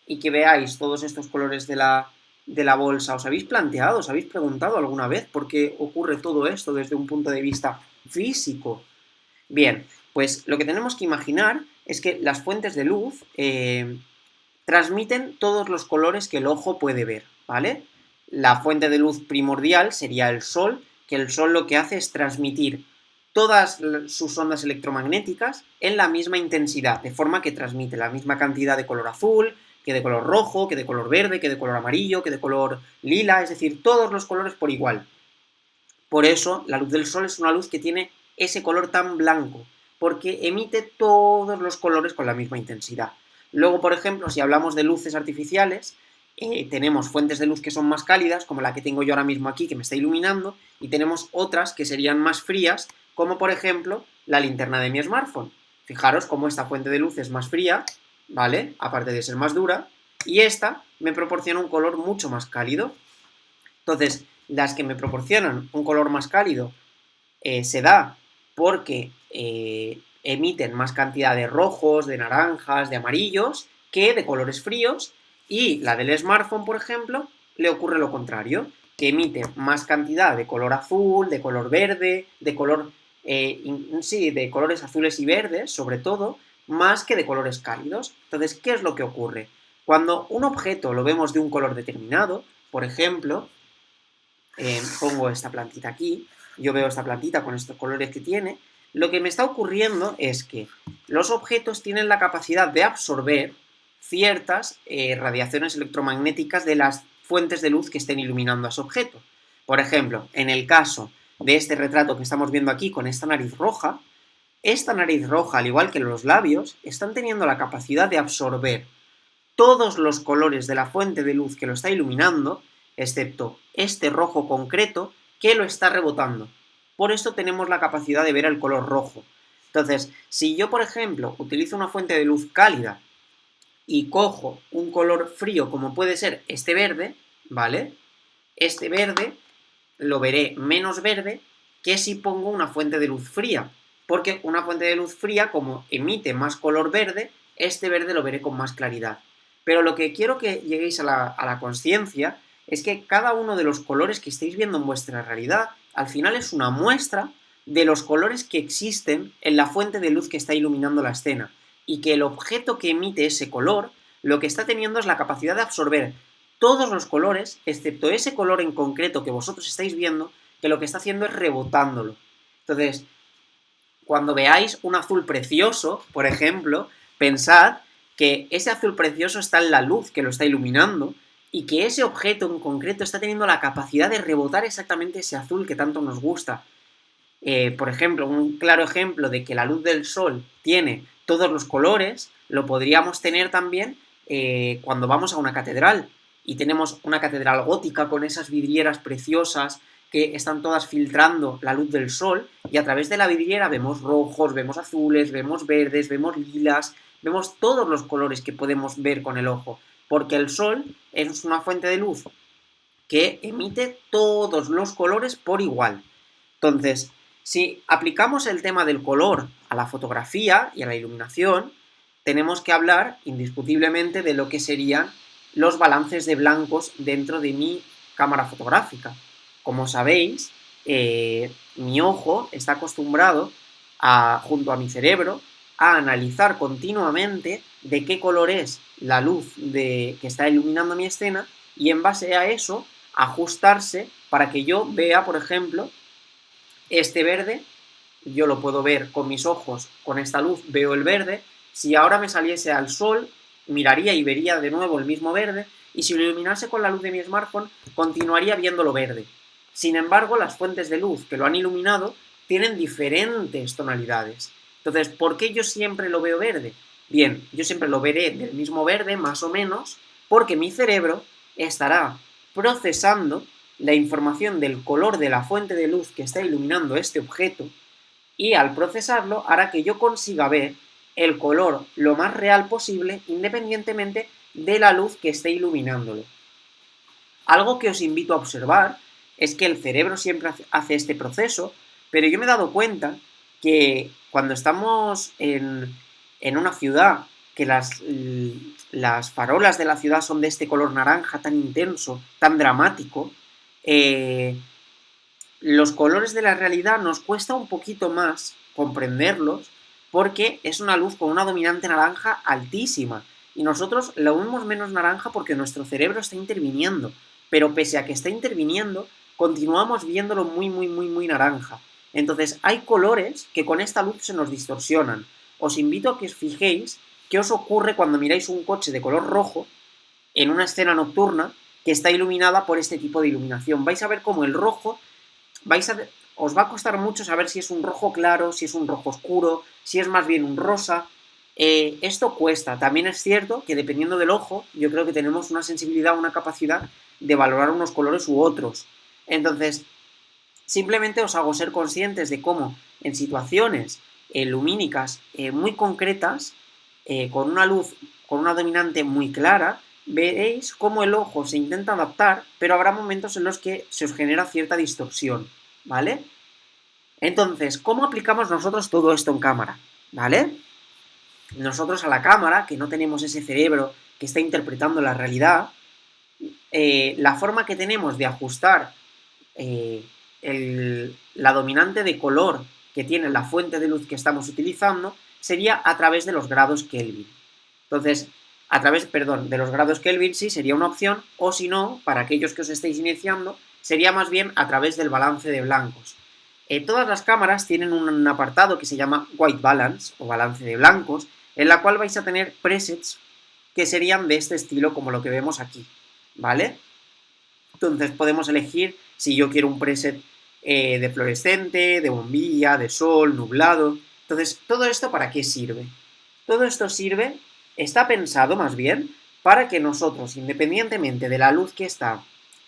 y que veáis todos estos colores de la bolsa? ¿Os habéis planteado, os habéis preguntado alguna vez por qué ocurre todo esto desde un punto de vista físico? Bien, pues lo que tenemos que imaginar es que las fuentes de luz transmiten todos los colores que el ojo puede ver, ¿vale? La fuente de luz primordial sería el sol, que el sol lo que hace es transmitir todas sus ondas electromagnéticas en la misma intensidad, de forma que transmite la misma cantidad de color azul, que de color rojo, que de color verde, que de color amarillo, que de color lila, es decir, todos los colores por igual. Por eso, la luz del sol es una luz que tiene ese color tan blanco, porque emite todos los colores con la misma intensidad. Luego, por ejemplo, si hablamos de luces artificiales, tenemos fuentes de luz que son más cálidas, como la que tengo yo ahora mismo aquí, que me está iluminando, y tenemos otras que serían más frías, como por ejemplo la linterna de mi smartphone. Fijaros cómo esta fuente de luz es más fría, ¿vale? Aparte de ser más dura, y esta me proporciona un color mucho más cálido. Entonces, las que me proporcionan un color más cálido se da porque emiten más cantidad de rojos, de naranjas, de amarillos que de colores fríos, y la del smartphone, por ejemplo, le ocurre lo contrario. que emite más cantidad de color azul, de color verde, de color, sí, de colores azules y verdes, sobre todo, más que de colores cálidos. Entonces, ¿qué es lo que ocurre? Cuando un objeto lo vemos de un color determinado, por ejemplo, pongo esta plantita aquí, yo veo esta plantita con estos colores que tiene, lo que me está ocurriendo es que los objetos tienen la capacidad de absorber ciertas radiaciones electromagnéticas de las fuentes de luz que estén iluminando a ese objeto. Por ejemplo, en el caso de este retrato que estamos viendo aquí con esta nariz roja, al igual que los labios, están teniendo la capacidad de absorber todos los colores de la fuente de luz que lo está iluminando, excepto este rojo concreto que lo está rebotando. Por esto tenemos la capacidad de ver el color rojo. Entonces, si yo, por ejemplo, utilizo una fuente de luz cálida y cojo un color frío como puede ser este verde, ¿vale? Este verde lo veré menos verde que si pongo una fuente de luz fría, porque una fuente de luz fría, como emite más color verde, este verde lo veré con más claridad. Pero lo que quiero que lleguéis a la consciencia es que cada uno de los colores que estáis viendo en vuestra realidad, al final es una muestra de los colores que existen en la fuente de luz que está iluminando la escena, y que el objeto que emite ese color, lo que está teniendo es la capacidad de absorber todos los colores, excepto ese color en concreto que vosotros estáis viendo, que lo que está haciendo es rebotándolo. Entonces, cuando veáis un azul precioso, por ejemplo, pensad que ese azul precioso está en la luz que lo está iluminando y que ese objeto en concreto está teniendo la capacidad de rebotar exactamente ese azul que tanto nos gusta. Por ejemplo, un claro ejemplo de que la luz del sol tiene todos los colores, lo podríamos tener también cuando vamos a una catedral y tenemos una catedral gótica con esas vidrieras preciosas que están todas filtrando la luz del sol y a través de la vidriera vemos rojos, vemos azules, vemos verdes, vemos lilas, vemos todos los colores que podemos ver con el ojo, porque el sol es una fuente de luz que emite todos los colores por igual. Entonces, si aplicamos el tema del color a la fotografía y a la iluminación, tenemos que hablar indiscutiblemente de lo que serían los balances de blancos dentro de mi cámara fotográfica. Como sabéis, mi ojo está acostumbrado junto a mi cerebro a analizar continuamente de qué color es la luz que está iluminando mi escena y en base a eso ajustarse para que yo vea, por ejemplo, este verde, yo lo puedo ver con mis ojos, con esta luz veo el verde, si ahora me saliese al sol, miraría y vería de nuevo el mismo verde, y si lo iluminase con la luz de mi smartphone, continuaría viéndolo verde. Sin embargo, las fuentes de luz que lo han iluminado tienen diferentes tonalidades. Entonces, ¿por qué yo siempre lo veo verde? Bien, yo siempre lo veré del mismo verde, más o menos, porque mi cerebro estará procesando la información del color de la fuente de luz que está iluminando este objeto y al procesarlo hará que yo consiga ver el color lo más real posible independientemente de la luz que esté iluminándolo. Algo que os invito a observar es que el cerebro siempre hace este proceso, pero yo me he dado cuenta que cuando estamos en una ciudad, que las farolas de la ciudad son de este color naranja tan intenso, tan dramático, los colores de la realidad nos cuesta un poquito más comprenderlos porque es una luz con una dominante naranja altísima y nosotros lo vemos menos naranja porque nuestro cerebro está interviniendo, pero pese a que está interviniendo, continuamos viéndolo muy, muy, muy, muy naranja. Entonces hay colores que con esta luz se nos distorsionan. Os invito a que os fijéis qué os ocurre cuando miráis un coche de color rojo en una escena nocturna que está iluminada por este tipo de iluminación. Vais a ver cómo el rojo, os va a costar mucho saber si es un rojo claro, si es un rojo oscuro, si es más bien un rosa. Esto cuesta. También es cierto que dependiendo del ojo, yo creo que tenemos una sensibilidad, una capacidad de valorar unos colores u otros. Entonces, simplemente os hago ser conscientes de cómo en situaciones lumínicas muy concretas, con una luz, con una dominante muy clara, veréis cómo el ojo se intenta adaptar, pero habrá momentos en los que se os genera cierta distorsión, ¿vale? Entonces, ¿cómo aplicamos nosotros todo esto en cámara? ¿Vale? Nosotros a la cámara, que no tenemos ese cerebro que está interpretando la realidad, la forma que tenemos de ajustar la dominante de color que tiene la fuente de luz que estamos utilizando sería a través de los grados Kelvin. Entonces, a través, perdón, de los grados Kelvin sí sería una opción, o si no, para aquellos que os estéis iniciando, sería más bien a través del balance de blancos. Todas las cámaras tienen un apartado que se llama White Balance, o balance de blancos, en la cual vais a tener presets que serían de este estilo, como lo que vemos aquí, ¿vale? Entonces podemos elegir si yo quiero un preset de fluorescente, de bombilla, de sol, nublado. Entonces, ¿todo esto para qué sirve? Todo esto sirve, está pensado más bien, para que nosotros, independientemente de la luz que está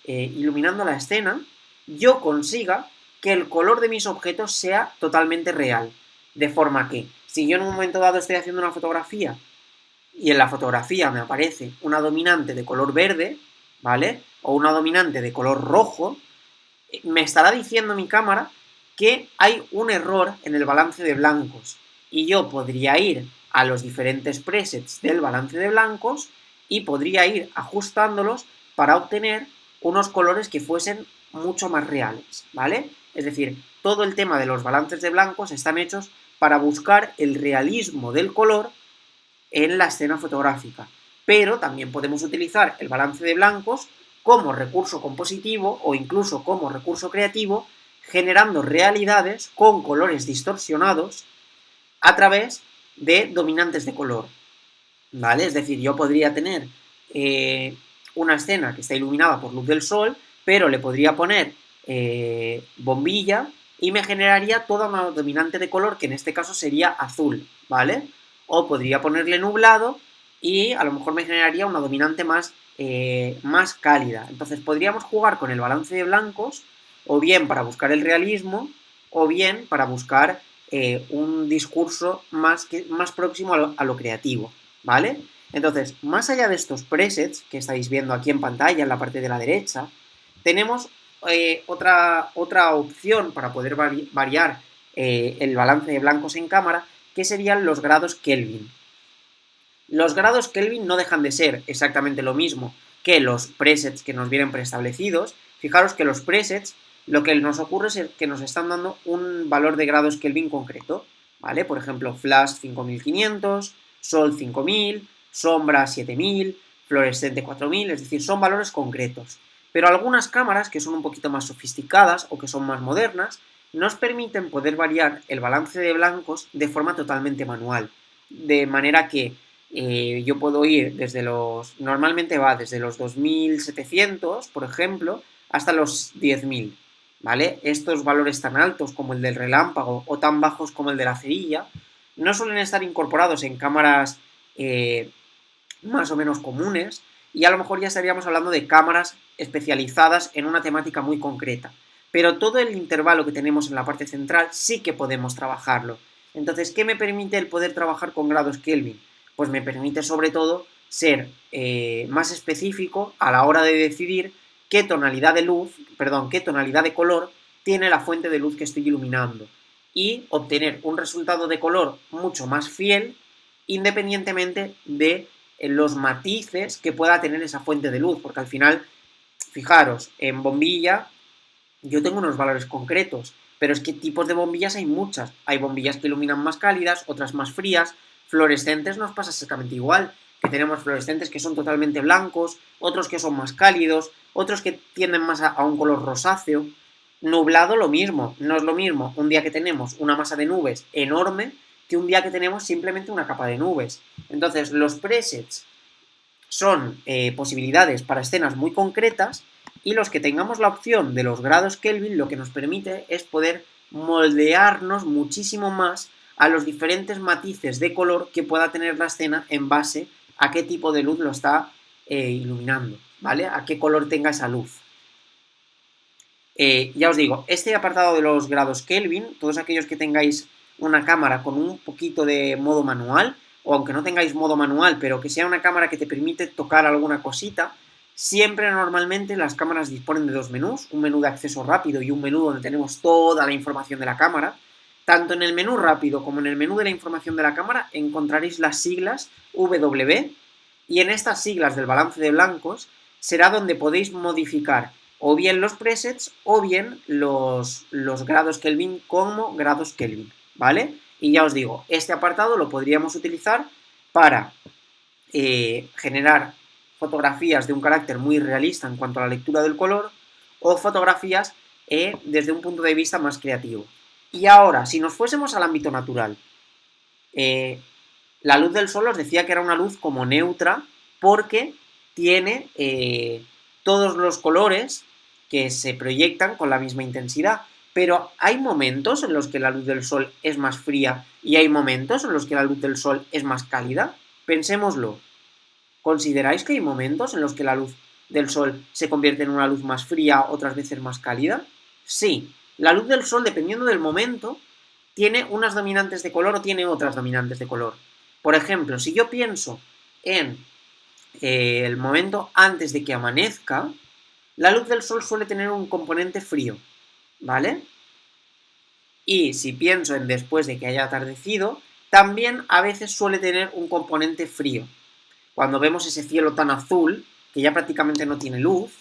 iluminando la escena, yo consiga que el color de mis objetos sea totalmente real. De forma que, si yo en un momento dado estoy haciendo una fotografía y en la fotografía me aparece una dominante de color verde, ¿vale? O una dominante de color rojo, me estará diciendo mi cámara que hay un error en el balance de blancos. Y yo podría ir a los diferentes presets del balance de blancos y podría ir ajustándolos para obtener unos colores que fuesen mucho más reales, ¿vale? Es decir, todo el tema de los balances de blancos están hechos para buscar el realismo del color en la escena fotográfica. Pero también podemos utilizar el balance de blancos como recurso compositivo o incluso como recurso creativo, generando realidades con colores distorsionados a través de dominantes de color, ¿vale? Es decir, yo podría tener una escena que está iluminada por luz del sol, pero le podría poner bombilla y me generaría toda una dominante de color que en este caso sería azul, ¿vale? O podría ponerle nublado y a lo mejor me generaría una dominante más cálida. Entonces podríamos jugar con el balance de blancos, o bien para buscar el realismo, o bien para buscar un discurso más próximo a lo creativo, ¿vale? Entonces, más allá de estos presets que estáis viendo aquí en pantalla, en la parte de la derecha, tenemos otra opción para poder variar el balance de blancos en cámara, que serían los grados Kelvin. Los grados Kelvin no dejan de ser exactamente lo mismo que los presets que nos vienen preestablecidos. Fijaros que los presets, lo que nos ocurre es que nos están dando un valor de grados Kelvin concreto, ¿vale? Por ejemplo, flash 5500, sol 5000, sombra 7000, fluorescente 4000, es decir, son valores concretos. Pero algunas cámaras que son un poquito más sofisticadas o que son más modernas, nos permiten poder variar el balance de blancos de forma totalmente manual. De manera que yo puedo ir normalmente va desde los 2700, por ejemplo, hasta los 10.000, ¿vale? Estos valores tan altos como el del relámpago o tan bajos como el de la cerilla no suelen estar incorporados en cámaras más o menos comunes y a lo mejor ya estaríamos hablando de cámaras especializadas en una temática muy concreta. Pero todo el intervalo que tenemos en la parte central sí que podemos trabajarlo. Entonces, ¿qué me permite el poder trabajar con grados Kelvin? Pues me permite sobre todo ser más específico a la hora de decidir qué tonalidad de color tiene la fuente de luz que estoy iluminando y obtener un resultado de color mucho más fiel independientemente de los matices que pueda tener esa fuente de luz, porque al final, fijaros, en bombilla yo tengo unos valores concretos, pero es que tipos de bombillas hay muchas. Hay bombillas que iluminan más cálidas, otras más frías. Fluorescentes nos pasa exactamente igual, que tenemos fluorescentes que son totalmente blancos, otros que son más cálidos, otros que tienden más a un color rosáceo. Nublado lo mismo, no es lo mismo un día que tenemos una masa de nubes enorme que un día que tenemos simplemente una capa de nubes. Entonces, los presets son posibilidades para escenas muy concretas y los que tengamos la opción de los grados Kelvin lo que nos permite es poder moldearnos muchísimo más a los diferentes matices de color que pueda tener la escena en base a qué tipo de luz lo está iluminando, ¿vale? A qué color tenga esa luz. Ya os digo, este apartado de los grados Kelvin, todos aquellos que tengáis una cámara con un poquito de modo manual, o aunque no tengáis modo manual, pero que sea una cámara que te permite tocar alguna cosita, siempre normalmente las cámaras disponen de dos menús, un menú de acceso rápido y un menú donde tenemos toda la información de la cámara. Tanto en el menú rápido como en el menú de la información de la cámara encontraréis las siglas W y en estas siglas del balance de blancos será donde podéis modificar o bien los presets o bien los grados Kelvin como grados Kelvin, ¿vale? Y ya os digo, este apartado lo podríamos utilizar para generar fotografías de un carácter muy realista en cuanto a la lectura del color o fotografías desde un punto de vista más creativo. Y ahora, si nos fuésemos al ámbito natural, la luz del sol os decía que era una luz como neutra porque tiene todos los colores que se proyectan con la misma intensidad. Pero hay momentos en los que la luz del sol es más fría y hay momentos en los que la luz del sol es más cálida. Pensémoslo. ¿Consideráis que hay momentos en los que la luz del sol se convierte en una luz más fría, otras veces más cálida? Sí, la luz del sol, dependiendo del momento, tiene unas dominantes de color o tiene otras dominantes de color. Por ejemplo, si yo pienso en el momento antes de que amanezca, la luz del sol suele tener un componente frío, ¿vale? Y si pienso en después de que haya atardecido, también a veces suele tener un componente frío. Cuando vemos ese cielo tan azul, que ya prácticamente no tiene luz,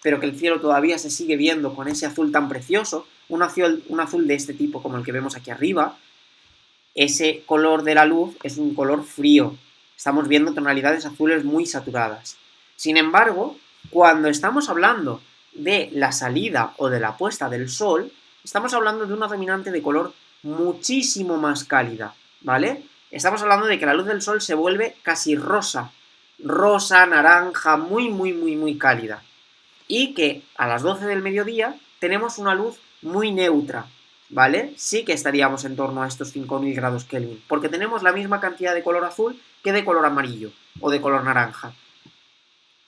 pero que el cielo todavía se sigue viendo con ese azul tan precioso, un azul de este tipo como el que vemos aquí arriba, ese color de la luz es un color frío. Estamos viendo tonalidades azules muy saturadas. Sin embargo, cuando estamos hablando de la salida o de la puesta del sol, estamos hablando de una dominante de color muchísimo más cálida, ¿vale? Estamos hablando de que la luz del sol se vuelve casi rosa, naranja, muy cálida. Y que a las 12 del mediodía tenemos una luz muy neutra, ¿vale? Sí que estaríamos en torno a estos 5000 grados Kelvin, porque tenemos la misma cantidad de color azul que de color amarillo o de color naranja.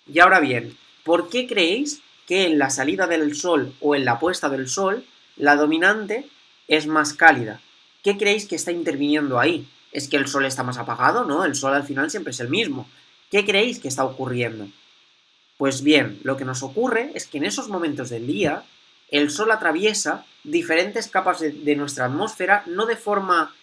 Y ahora bien, ¿por qué creéis que en la salida del sol o en la puesta del sol la dominante es más cálida? ¿Qué creéis que está interviniendo ahí? ¿Es que el sol está más apagado? No, el sol al final siempre es el mismo. ¿Qué creéis que está ocurriendo? Pues bien, lo que nos ocurre es que en esos momentos del día el sol atraviesa diferentes capas de nuestra atmósfera, no de forma,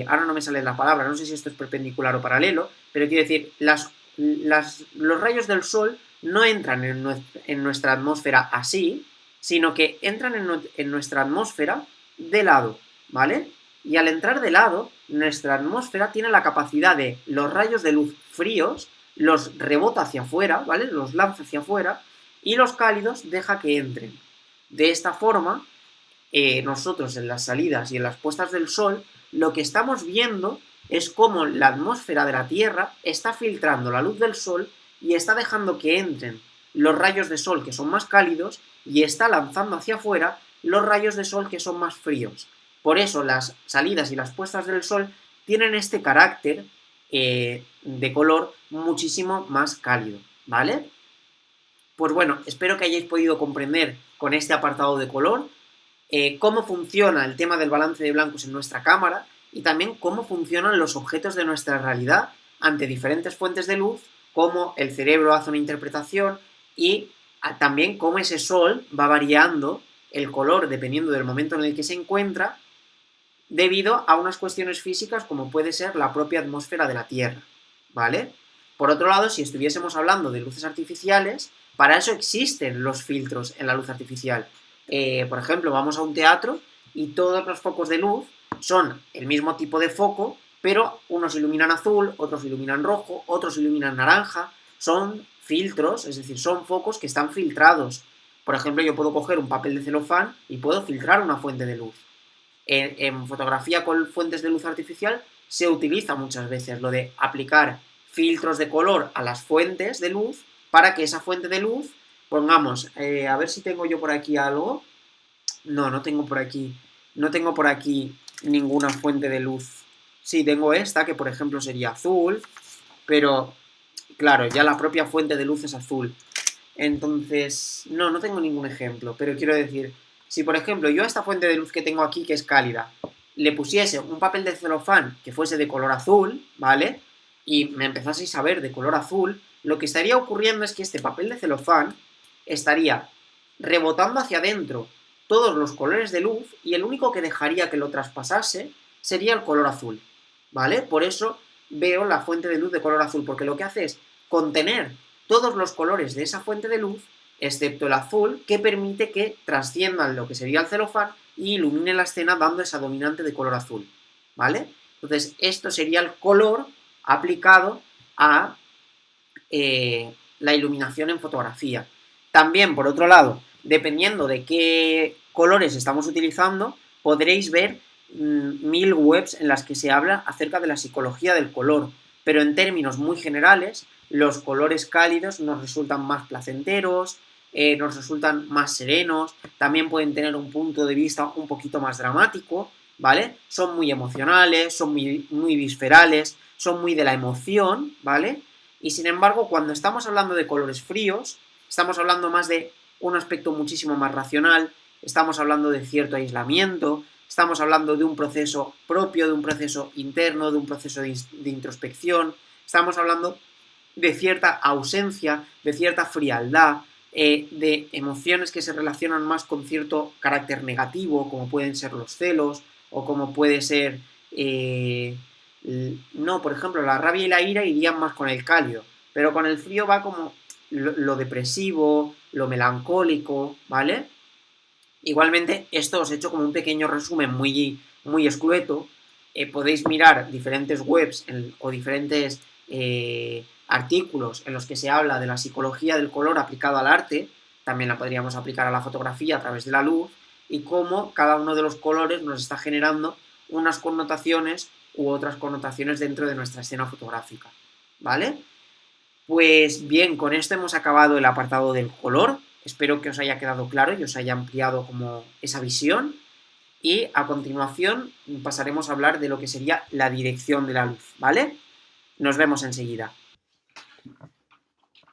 ahora no me sale la palabra, no sé si esto es perpendicular o paralelo, pero quiero decir, los rayos del sol no entran en nuestra atmósfera así, sino que entran en nuestra atmósfera de lado, ¿vale? Y al entrar de lado, nuestra atmósfera tiene la capacidad de los rayos de luz fríos los rebota hacia afuera, ¿vale? Los lanza hacia afuera y los cálidos deja que entren. De esta forma, nosotros en las salidas y en las puestas del sol, lo que estamos viendo es cómo la atmósfera de la Tierra está filtrando la luz del sol y está dejando que entren los rayos de sol que son más cálidos y está lanzando hacia afuera los rayos de sol que son más fríos. Por eso las salidas y las puestas del sol tienen este carácter de color muchísimo más cálido, ¿vale? Pues bueno, espero que hayáis podido comprender con este apartado de color cómo funciona el tema del balance de blancos en nuestra cámara y también cómo funcionan los objetos de nuestra realidad ante diferentes fuentes de luz, cómo el cerebro hace una interpretación y también cómo ese sol va variando el color dependiendo del momento en el que se encuentra debido a unas cuestiones físicas como puede ser la propia atmósfera de la Tierra, ¿vale? Por otro lado, si estuviésemos hablando de luces artificiales, para eso existen los filtros en la luz artificial. Por ejemplo, vamos a un teatro y todos los focos de luz son el mismo tipo de foco, pero unos iluminan azul, otros iluminan rojo, otros iluminan naranja. Son filtros, es decir, son focos que están filtrados. Por ejemplo, yo puedo coger un papel de celofán y puedo filtrar una fuente de luz. En fotografía con fuentes de luz artificial se utiliza muchas veces lo de aplicar filtros de color a las fuentes de luz para que esa fuente de luz, pongamos, a ver si tengo yo por aquí algo. No tengo por aquí. No tengo por aquí ninguna fuente de luz. Sí, tengo esta, que por ejemplo sería azul, pero claro, ya la propia fuente de luz es azul. Entonces, no tengo ningún ejemplo, pero quiero decir, si por ejemplo yo a esta fuente de luz que tengo aquí, que es cálida, le pusiese un papel de celofán que fuese de color azul, ¿vale? Y me empezaseis a ver de color azul, lo que estaría ocurriendo es que este papel de celofán estaría rebotando hacia adentro todos los colores de luz y el único que dejaría que lo traspasase sería el color azul, ¿vale? Por eso veo la fuente de luz de color azul, porque lo que hace es contener todos los colores de esa fuente de luz, excepto el azul, que permite que trasciendan lo que sería el celofán y ilumine la escena dando esa dominante de color azul, ¿vale? Entonces, esto sería el color aplicado a la iluminación en fotografía. También, por otro lado, dependiendo de qué colores estamos utilizando, podréis ver 1000 webs en las que se habla acerca de la psicología del color, pero en términos muy generales, los colores cálidos nos resultan más placenteros, nos resultan más serenos, también pueden tener un punto de vista un poquito más dramático, ¿vale? Son muy emocionales, son muy viscerales, son muy de la emoción, ¿vale? Y sin embargo, cuando estamos hablando de colores fríos, estamos hablando más de un aspecto muchísimo más racional, estamos hablando de cierto aislamiento, estamos hablando de un proceso propio, de un proceso interno, de un proceso de introspección, estamos hablando de cierta ausencia, de cierta frialdad, de emociones que se relacionan más con cierto carácter negativo, como pueden ser los celos, o como puede ser... no, por ejemplo, la rabia y la ira irían más con el cálido, pero con el frío va como lo depresivo, lo melancólico, ¿vale? Igualmente, esto os he hecho como un pequeño resumen muy escueto. Podéis mirar diferentes webs o diferentes artículos en los que se habla de la psicología del color aplicado al arte, también la podríamos aplicar a la fotografía a través de la luz, y cómo cada uno de los colores nos está generando unas connotaciones u otras connotaciones dentro de nuestra escena fotográfica, ¿vale? Pues bien, con esto hemos acabado el apartado del color. Espero que os haya quedado claro y os haya ampliado como esa visión. Y a continuación pasaremos a hablar de lo que sería la dirección de la luz, ¿vale? Nos vemos enseguida.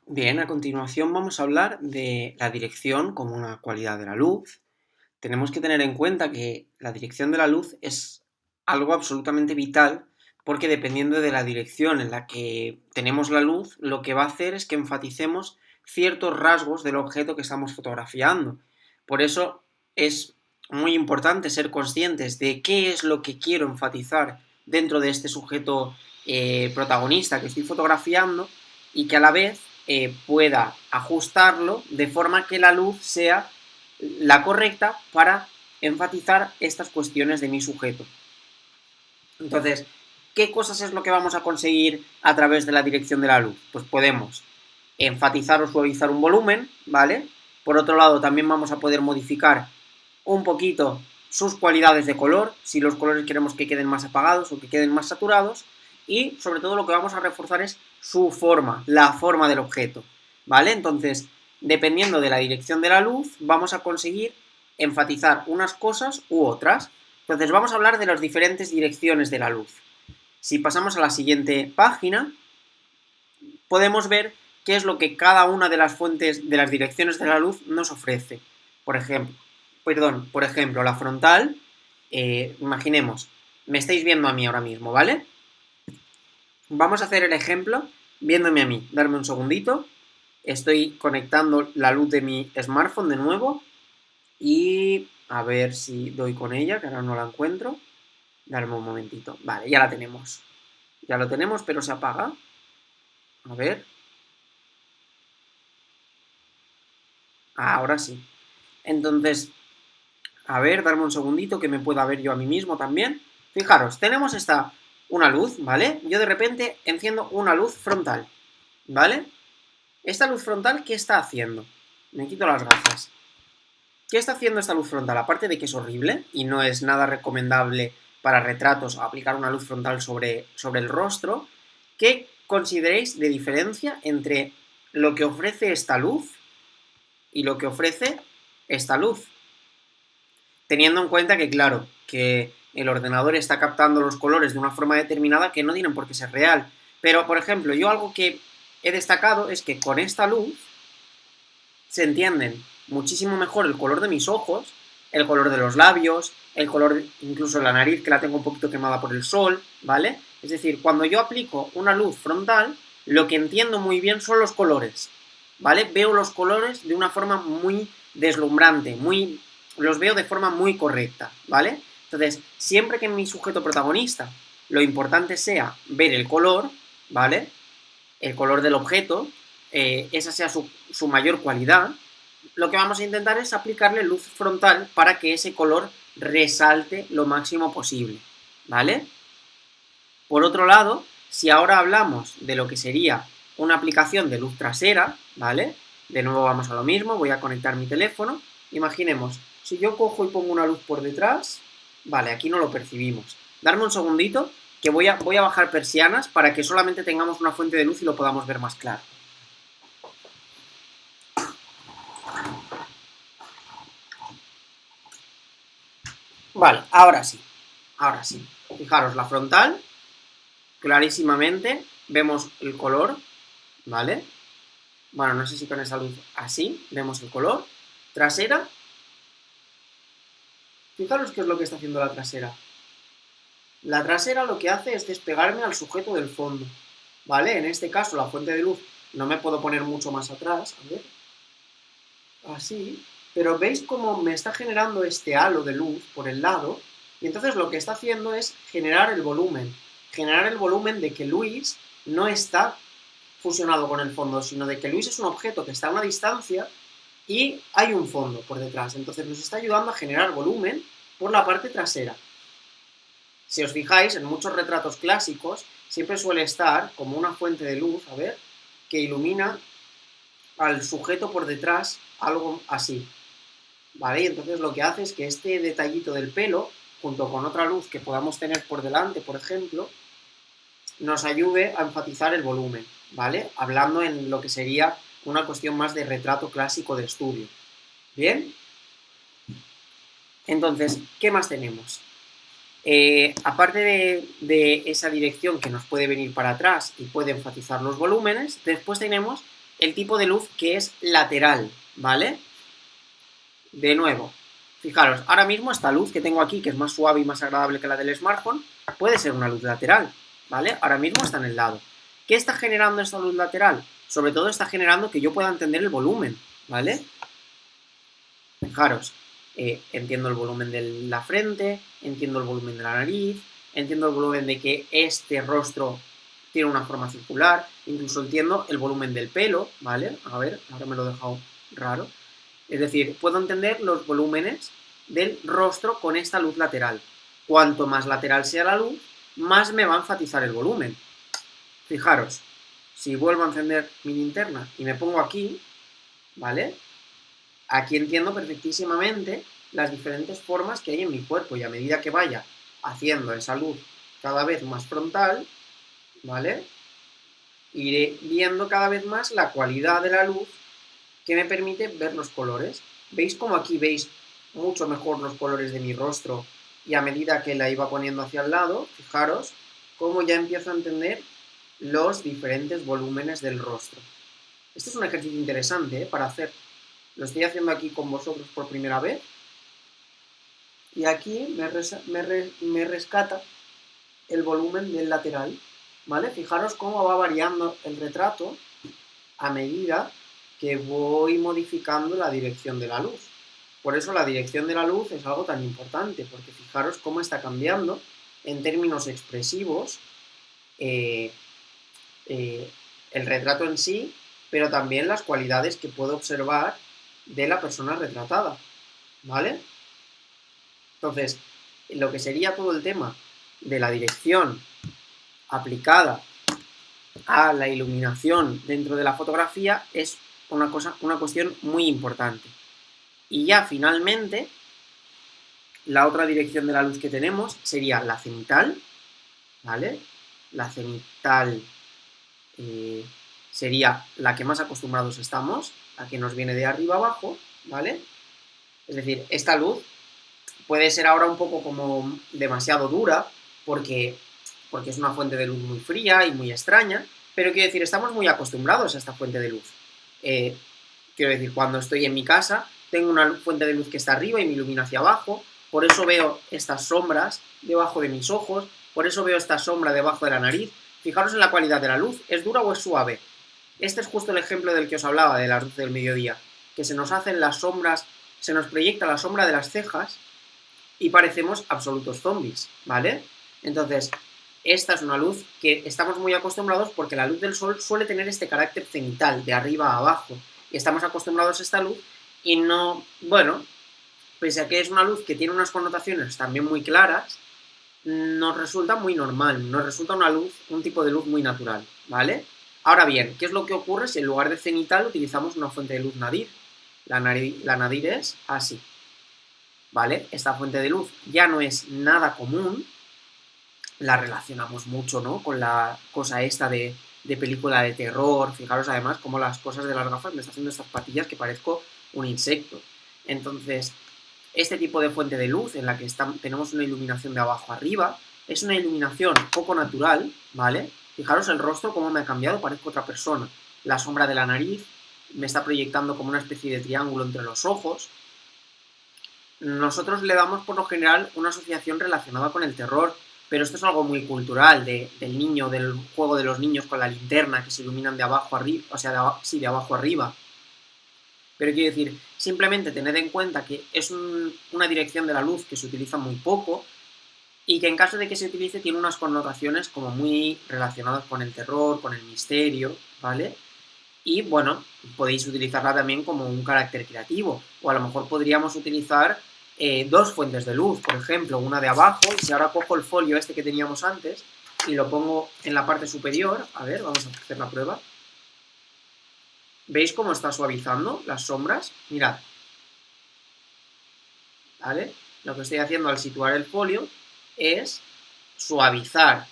Bien, a continuación vamos a hablar de la dirección como una cualidad de la luz. Tenemos que tener en cuenta que la dirección de la luz es algo absolutamente vital, porque dependiendo de la dirección en la que tenemos la luz, lo que va a hacer es que enfaticemos ciertos rasgos del objeto que estamos fotografiando. Por eso es muy importante ser conscientes de qué es lo que quiero enfatizar dentro de este sujeto protagonista que estoy fotografiando, y que a la vez pueda ajustarlo de forma que la luz sea la correcta para enfatizar estas cuestiones de mi sujeto. Entonces, ¿qué cosas es lo que vamos a conseguir a través de la dirección de la luz? Pues podemos enfatizar o suavizar un volumen, ¿vale? Por otro lado, también vamos a poder modificar un poquito sus cualidades de color, si los colores queremos que queden más apagados o que queden más saturados, y sobre todo lo que vamos a reforzar es su forma, la forma del objeto, ¿vale? Entonces, dependiendo de la dirección de la luz, vamos a conseguir enfatizar unas cosas u otras. Entonces, vamos a hablar de las diferentes direcciones de la luz. Si pasamos a la siguiente página, podemos ver qué es lo que cada una de las fuentes, de las direcciones de la luz nos ofrece. Por ejemplo, la frontal, imaginemos, me estáis viendo a mí ahora mismo, ¿vale? Vamos a hacer el ejemplo viéndome a mí. Darme un segundito. Estoy conectando la luz de mi smartphone de nuevo. Y a ver si doy con ella, que ahora no la encuentro. Darme un momentito. Vale, ya la tenemos. Ya lo tenemos, pero se apaga. A ver. Ahora sí. Entonces, a ver, darme un segundito que me pueda ver yo a mí mismo también. Fijaros, tenemos una luz, ¿vale? Yo de repente enciendo una luz frontal, ¿vale? Esta luz frontal, ¿qué está haciendo? Me quito las gafas. ¿Qué está haciendo esta luz frontal? Aparte de que es horrible y no es nada recomendable para retratos aplicar una luz frontal sobre el rostro, ¿qué consideréis de diferencia entre lo que ofrece esta luz y lo que ofrece esta luz? Teniendo en cuenta que, claro, que el ordenador está captando los colores de una forma determinada que no tienen por qué ser real. Pero, por ejemplo, yo algo que he destacado es que con esta luz se entienden muchísimo mejor el color de mis ojos, el color de los labios, el color incluso de la nariz, que la tengo un poquito quemada por el sol, ¿vale? Es decir, cuando yo aplico una luz frontal, lo que entiendo muy bien son los colores, ¿vale? Veo los colores de una forma muy deslumbrante, los veo de forma muy correcta, ¿vale? Entonces, siempre que en mi sujeto protagonista lo importante sea ver el color, ¿vale? El color del objeto, esa sea su mayor cualidad, lo que vamos a intentar es aplicarle luz frontal para que ese color resalte lo máximo posible, ¿vale? Por otro lado, si ahora hablamos de lo que sería una aplicación de luz trasera, ¿vale? De nuevo vamos a lo mismo, voy a conectar mi teléfono. Imaginemos, si yo cojo y pongo una luz por detrás, vale, aquí no lo percibimos. Darme un segundito, que voy a bajar persianas para que solamente tengamos una fuente de luz y lo podamos ver más claro. Vale, ahora sí. Ahora sí. Fijaros, la frontal, clarísimamente, vemos el color, ¿vale? Bueno, no sé si con esa luz así, vemos el color. Trasera. Fijaros qué es lo que está haciendo la trasera. La trasera lo que hace es despegarme al sujeto del fondo, ¿vale? En este caso, la fuente de luz no me puedo poner mucho más atrás, a ver. Así. Pero veis cómo me está generando este halo de luz por el lado, y entonces lo que está haciendo es generar el volumen de que Luis no está fusionado con el fondo, sino de que Luis es un objeto que está a una distancia y hay un fondo por detrás. Entonces nos está ayudando a generar volumen por la parte trasera. Si os fijáis, en muchos retratos clásicos siempre suele estar como una fuente de luz, a ver, que ilumina al sujeto por detrás, algo así, ¿vale? Y entonces lo que hace es que este detallito del pelo, junto con otra luz que podamos tener por delante, por ejemplo, nos ayude a enfatizar el volumen, ¿vale? Hablando en lo que sería una cuestión más de retrato clásico de estudio. ¿Bien? Entonces, ¿qué más tenemos? Aparte de esa dirección que nos puede venir para atrás y puede enfatizar los volúmenes, después tenemos el tipo de luz que es lateral, ¿vale? De nuevo, fijaros, ahora mismo esta luz que tengo aquí, que es más suave y más agradable que la del smartphone, puede ser una luz lateral, ¿vale? Ahora mismo está en el lado. ¿Qué está generando esta luz lateral? Sobre todo está generando que yo pueda entender el volumen, ¿vale? Fijaros, entiendo el volumen de la frente, entiendo el volumen de la nariz, entiendo el volumen de que este rostro tiene una forma circular, incluso entiendo el volumen del pelo, ¿vale? A ver, ahora me lo he dejado raro. Es decir, puedo entender los volúmenes del rostro con esta luz lateral. Cuanto más lateral sea la luz, más me va a enfatizar el volumen. Fijaros, si vuelvo a encender mi linterna y me pongo aquí, ¿vale? Aquí entiendo perfectísimamente las diferentes formas que hay en mi cuerpo y a medida que vaya haciendo esa luz cada vez más frontal, ¿vale? Iré viendo cada vez más la cualidad de la luz que me permite ver los colores. ¿Veis cómo aquí veis mucho mejor los colores de mi rostro? Y a medida que la iba poniendo hacia el lado, fijaros cómo ya empiezo a entender los diferentes volúmenes del rostro. Este es un ejercicio interesante, para hacer. Lo estoy haciendo aquí con vosotros por primera vez. Y aquí me rescata el volumen del lateral, ¿vale? Fijaros cómo va variando el retrato a medida que voy modificando la dirección de la luz. Por eso la dirección de la luz es algo tan importante, porque fijaros cómo está cambiando en términos expresivos el retrato en sí, pero también las cualidades que puedo observar de la persona retratada, ¿vale? Entonces, lo que sería todo el tema de la dirección aplicada a la iluminación dentro de la fotografía es una cuestión muy importante. Y ya finalmente, la otra dirección de la luz que tenemos sería la cenital, ¿vale? La cenital sería la que más acostumbrados estamos, la que nos viene de arriba abajo, ¿vale? Es decir, esta luz puede ser ahora un poco como demasiado dura, porque es una fuente de luz muy fría y muy extraña, pero quiero decir, estamos muy acostumbrados a esta fuente de luz. Quiero decir, cuando estoy en mi casa, tengo una fuente de luz que está arriba y me ilumina hacia abajo, por eso veo estas sombras debajo de mis ojos, por eso veo esta sombra debajo de la nariz. Fijaros en la cualidad de la luz, ¿es dura o es suave? Este es justo el ejemplo del que os hablaba, de la luz del mediodía, que se nos hacen las sombras, se nos proyecta la sombra de las cejas y parecemos absolutos zombies, ¿vale? Entonces, esta es una luz que estamos muy acostumbrados porque la luz del sol suele tener este carácter cenital, de arriba a abajo, y estamos acostumbrados a esta luz y no, bueno, pese a que es una luz que tiene unas connotaciones también muy claras, nos resulta muy normal, nos resulta una luz, un tipo de luz muy natural, ¿vale? Ahora bien, ¿qué es lo que ocurre si en lugar de cenital utilizamos una fuente de luz nadir? La nadir es así, ¿vale? Esta fuente de luz ya no es nada común, la relacionamos mucho, ¿no? Con la cosa esta de película de terror. Fijaros además cómo las cosas de las gafas me están haciendo estas patillas que parezco un insecto. Entonces, este tipo de fuente de luz en la que tenemos una iluminación de abajo arriba, es una iluminación poco natural, ¿vale? Fijaros el rostro cómo me ha cambiado, parezco otra persona. La sombra de la nariz me está proyectando como una especie de triángulo entre los ojos. Nosotros le damos por lo general una asociación relacionada con el terror, pero esto es algo muy cultural, del niño, del juego de los niños con la linterna que se iluminan de abajo arriba, o sea, sí, de abajo arriba. Pero quiero decir, simplemente tened en cuenta que es una dirección de la luz que se utiliza muy poco y que en caso de que se utilice tiene unas connotaciones como muy relacionadas con el terror, con el misterio, ¿vale? Y bueno, podéis utilizarla también como un carácter creativo, o a lo mejor podríamos utilizar dos fuentes de luz, por ejemplo, una de abajo, y si ahora cojo el folio este que teníamos antes y lo pongo en la parte superior, a ver, vamos a hacer la prueba. ¿Veis cómo está suavizando las sombras? Mirad. ¿Vale? Lo que estoy haciendo al situar el folio es suavizar.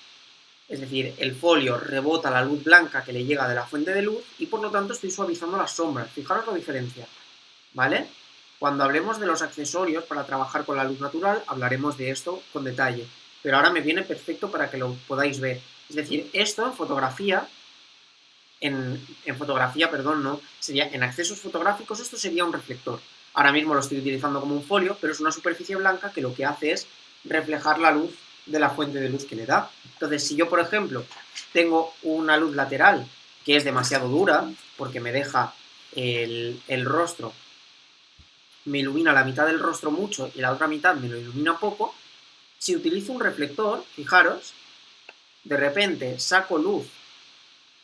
Es decir, el folio rebota la luz blanca que le llega de la fuente de luz y por lo tanto estoy suavizando las sombras. Fijaros la diferencia. ¿Vale? Cuando hablemos de los accesorios para trabajar con la luz natural, hablaremos de esto con detalle. Pero ahora me viene perfecto para que lo podáis ver. Es decir, esto en fotografía, perdón, no, sería en accesos fotográficos, esto sería un reflector. Ahora mismo lo estoy utilizando como un folio, pero es una superficie blanca que lo que hace es reflejar la luz de la fuente de luz que le da. Entonces, si yo, por ejemplo, tengo una luz lateral que es demasiado dura, porque me deja el rostro, me ilumina la mitad del rostro mucho y la otra mitad me lo ilumina poco, si utilizo un reflector, fijaros, de repente saco luz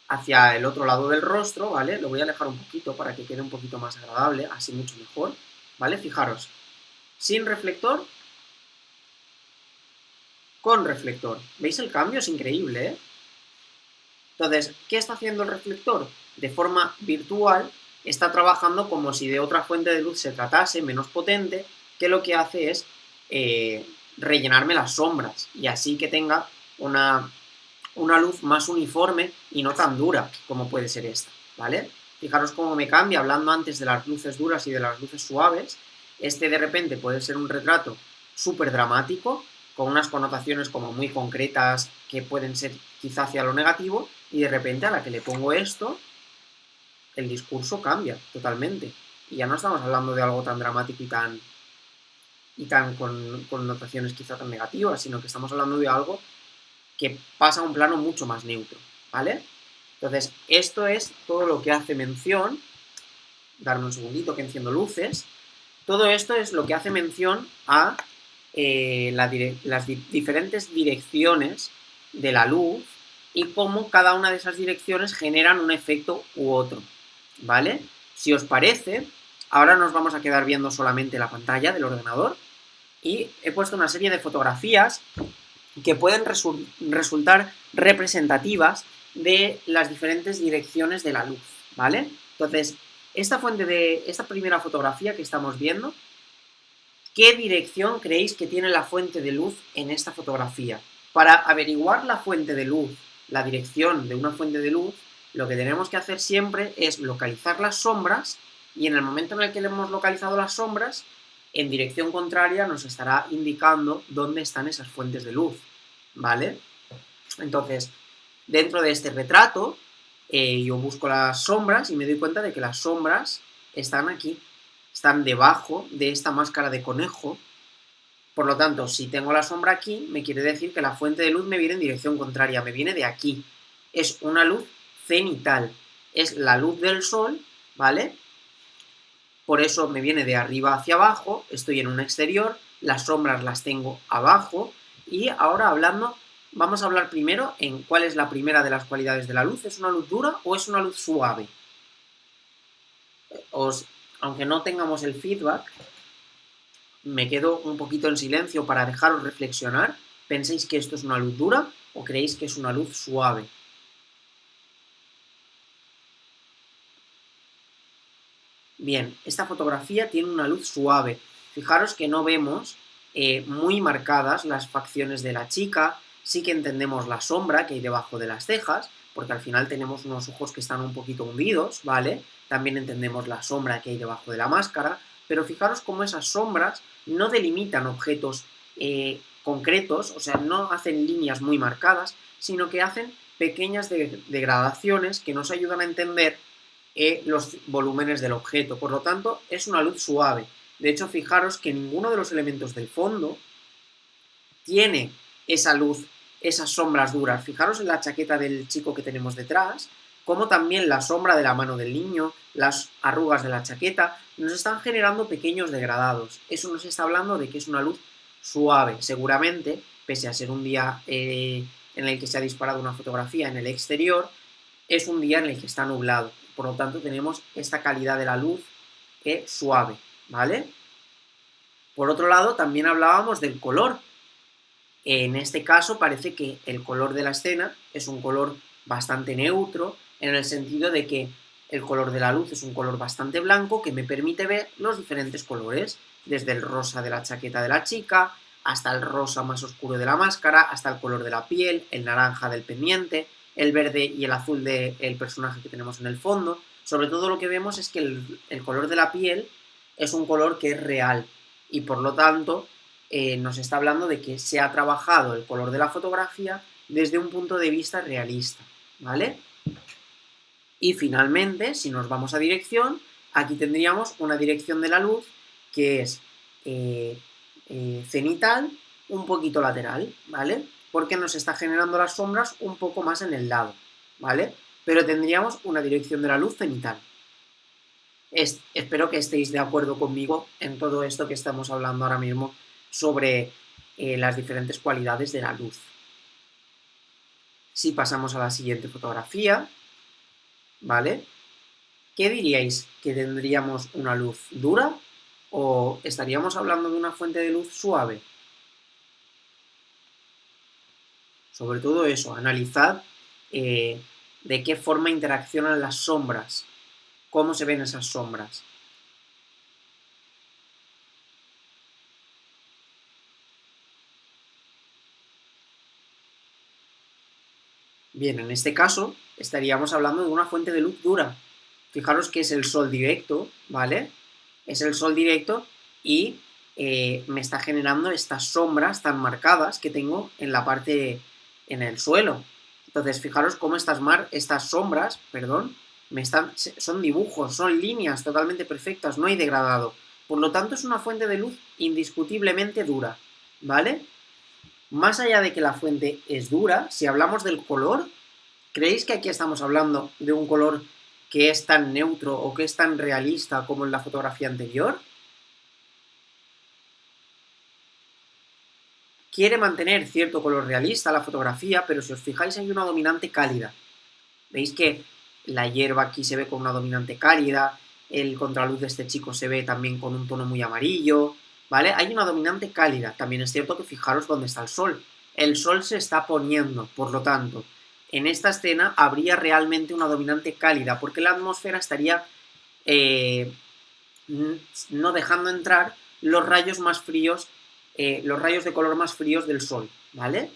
hacia el otro lado del rostro, ¿vale? Lo voy a alejar un poquito para que quede un poquito más agradable, así mucho mejor, ¿vale? Fijaros, sin reflector, con reflector. ¿Veis el cambio? Es increíble, ¿eh? Entonces, ¿qué está haciendo el reflector? De forma virtual, está trabajando como si de otra fuente de luz se tratase, menos potente, que lo que hace es rellenarme las sombras y así que tenga una luz más uniforme y no tan dura como puede ser esta, ¿vale? Fijaros cómo me cambia, hablando antes de las luces duras y de las luces suaves, este de repente puede ser un retrato súper dramático, con unas connotaciones como muy concretas que pueden ser quizá hacia lo negativo, y de repente a la que le pongo esto, el discurso cambia totalmente. Y ya no estamos hablando de algo tan dramático y tan con connotaciones quizá tan negativas, sino que estamos hablando de algo que pasa a un plano mucho más neutro, ¿vale? Entonces, esto es todo lo que hace mención, darme un segundito que enciendo luces, todo esto es lo que hace mención a las diferentes direcciones de la luz y cómo cada una de esas direcciones generan un efecto u otro, ¿vale? Si os parece, ahora nos vamos a quedar viendo solamente la pantalla del ordenador y he puesto una serie de fotografías que pueden resultar representativas de las diferentes direcciones de la luz, ¿vale? Entonces, esta primera fotografía que estamos viendo, ¿qué dirección creéis que tiene la fuente de luz en esta fotografía? Para averiguar la fuente de luz, la dirección de una fuente de luz, lo que tenemos que hacer siempre es localizar las sombras y en el momento en el que le hemos localizado las sombras, en dirección contraria nos estará indicando dónde están esas fuentes de luz, ¿vale? Entonces, dentro de este retrato, yo busco las sombras y me doy cuenta de que las sombras están aquí, están debajo de esta máscara de conejo. Por lo tanto, si tengo la sombra aquí, me quiere decir que la fuente de luz me viene en dirección contraria, me viene de aquí. Es una luz cenital, es la luz del sol, ¿vale? Por eso me viene de arriba hacia abajo, estoy en un exterior, las sombras las tengo abajo, y ahora hablando vamos a hablar primero en cuál es la primera de las cualidades de la luz. ¿Es una luz dura o es una luz suave? Aunque no tengamos el feedback, me quedo un poquito en silencio para dejaros reflexionar. ¿Pensáis que esto es una luz dura o creéis que es una luz suave? Bien, esta fotografía tiene una luz suave. Fijaros que no vemos muy marcadas las facciones de la chica, sí que entendemos la sombra que hay debajo de las cejas, porque al final tenemos unos ojos que están un poquito hundidos, ¿vale? También entendemos la sombra que hay debajo de la máscara, pero fijaros cómo esas sombras no delimitan objetos concretos, o sea, no hacen líneas muy marcadas, sino que hacen pequeñas degradaciones que nos ayudan a entender los volúmenes del objeto. Por lo tanto, es una luz suave. De hecho, fijaros que ninguno de los elementos del fondo tiene esa luz, esas sombras duras. Fijaros en la chaqueta del chico que tenemos detrás, como también la sombra de la mano del niño, las arrugas de la chaqueta, nos están generando pequeños degradados. Eso nos está hablando de que es una luz suave. Seguramente, pese a ser un día en el que se ha disparado una fotografía en el exterior, es un día en el que está nublado. Por lo tanto, tenemos esta calidad de la luz suave, ¿vale? Por otro lado, también hablábamos del color. En este caso parece que el color de la escena es un color bastante neutro, en el sentido de que el color de la luz es un color bastante blanco que me permite ver los diferentes colores, desde el rosa de la chaqueta de la chica, hasta el rosa más oscuro de la máscara, hasta el color de la piel, el naranja del pendiente, el verde y el azul del personaje que tenemos en el fondo. Sobre todo lo que vemos es que el color de la piel es un color que es real y por lo tanto nos está hablando de que se ha trabajado el color de la fotografía desde un punto de vista realista, ¿vale? Y finalmente, si nos vamos a dirección, aquí tendríamos una dirección de la luz que es cenital, un poquito lateral, ¿vale? Porque nos está generando las sombras un poco más en el lado, ¿vale? Pero tendríamos una dirección de la luz cenital. Espero que estéis de acuerdo conmigo en todo esto que estamos hablando ahora mismo sobre las diferentes cualidades de la luz. Si pasamos a la siguiente fotografía, ¿vale? ¿Qué diríais? ¿Que tendríamos una luz dura o estaríamos hablando de una fuente de luz suave? Sobre todo eso, analizad de qué forma interaccionan las sombras, cómo se ven esas sombras. Bien, en este caso estaríamos hablando de una fuente de luz dura. Fijaros que es el sol directo, ¿vale? Es el sol directo y me está generando estas sombras tan marcadas que tengo en la parte, en el suelo. Entonces, fijaros cómo estas sombras, perdón, son dibujos, son líneas totalmente perfectas, no hay degradado. Por lo tanto, es una fuente de luz indiscutiblemente dura, ¿vale? Más allá de que la fuente es dura, si hablamos del color, ¿creéis que aquí estamos hablando de un color que es tan neutro o que es tan realista como en la fotografía anterior? Quiere mantener cierto color realista la fotografía, pero si os fijáis hay una dominante cálida. ¿Veis que la hierba aquí se ve con una dominante cálida? El contraluz de este chico se ve también con un tono muy amarillo, ¿vale? Hay una dominante cálida. También es cierto que fijaros dónde está el sol. El sol se está poniendo, por lo tanto, en esta escena habría realmente una dominante cálida, porque la atmósfera estaría no dejando entrar los rayos más fríos, los rayos de color más fríos del sol, ¿vale?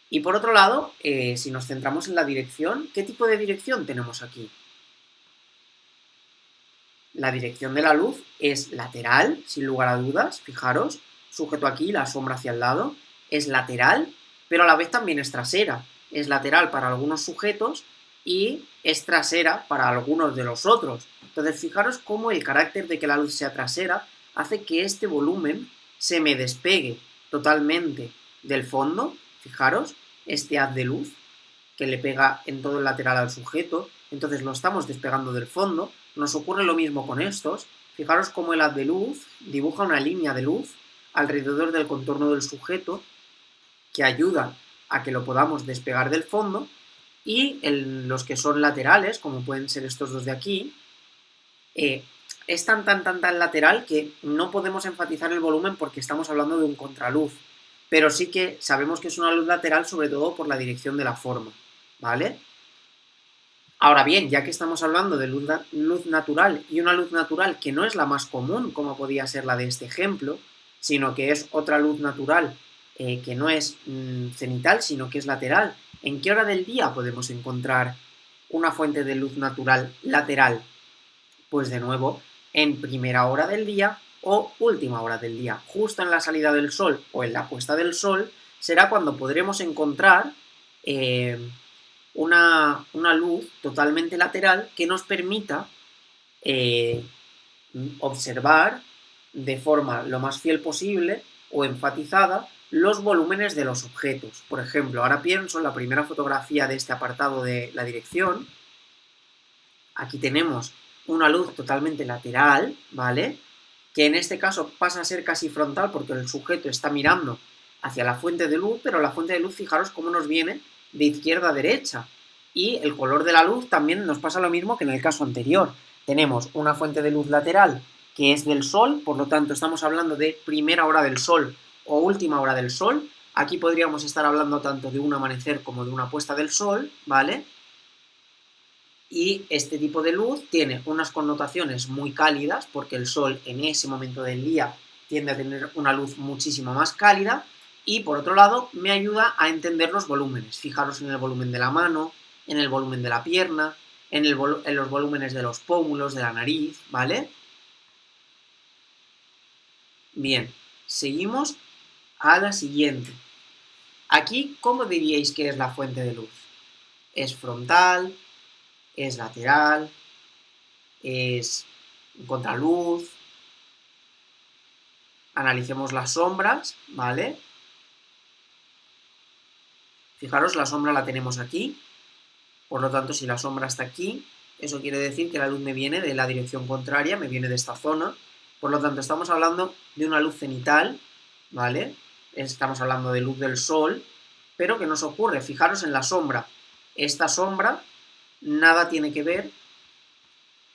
Y por otro lado, si nos centramos en la dirección, ¿qué tipo de dirección tenemos aquí? La dirección de la luz es lateral, sin lugar a dudas, fijaros, sujeto aquí, la sombra hacia el lado, es lateral, pero a la vez también es trasera. Es lateral para algunos sujetos y es trasera para algunos de los otros. Entonces, fijaros cómo el carácter de que la luz sea trasera hace que este volumen se me despegue totalmente del fondo. Fijaros, este haz de luz que le pega en todo el lateral al sujeto, entonces lo estamos despegando del fondo. Nos ocurre lo mismo con estos. Fijaros cómo el haz de luz dibuja una línea de luz alrededor del contorno del sujeto que ayuda a que lo podamos despegar del fondo, y los que son laterales, como pueden ser estos dos de aquí, es tan lateral que no podemos enfatizar el volumen porque estamos hablando de un contraluz, pero sí que sabemos que es una luz lateral sobre todo por la dirección de la forma, ¿vale? Ahora bien, ya que estamos hablando de luz natural, y una luz natural que no es la más común, como podía ser la de este ejemplo, sino que es otra luz natural que no es cenital, sino que es lateral, ¿en qué hora del día podemos encontrar una fuente de luz natural lateral? Pues de nuevo, en primera hora del día o última hora del día, justo en la salida del sol o en la puesta del sol, será cuando podremos encontrar una luz totalmente lateral que nos permita observar de forma lo más fiel posible o enfatizada los volúmenes de los objetos. Por ejemplo, ahora pienso en la primera fotografía de este apartado de la dirección. Aquí tenemos una luz totalmente lateral, ¿vale? Que en este caso pasa a ser casi frontal porque el sujeto está mirando hacia la fuente de luz, pero la fuente de luz, fijaros cómo nos viene de izquierda a derecha. Y el color de la luz también nos pasa lo mismo que en el caso anterior. Tenemos una fuente de luz lateral que es del sol, por lo tanto estamos hablando de primera hora del sol o última hora del sol. Aquí podríamos estar hablando tanto de un amanecer como de una puesta del sol, ¿vale? Y este tipo de luz tiene unas connotaciones muy cálidas, porque el sol en ese momento del día tiende a tener una luz muchísimo más cálida, y por otro lado me ayuda a entender los volúmenes. Fijaros en el volumen de la mano, en el volumen de la pierna, en los volúmenes de los pómulos, de la nariz, ¿vale? Bien, seguimos a la siguiente. Aquí, ¿cómo diríais que es la fuente de luz? ¿Es frontal? ¿Es lateral? ¿Es contraluz? Analicemos las sombras, ¿vale? Fijaros, la sombra la tenemos aquí, por lo tanto, si la sombra está aquí, eso quiere decir que la luz me viene de la dirección contraria, me viene de esta zona, por lo tanto, estamos hablando de una luz cenital, ¿vale? Estamos hablando de luz del sol, pero ¿qué nos ocurre? Fijaros en la sombra. Esta sombra nada tiene que ver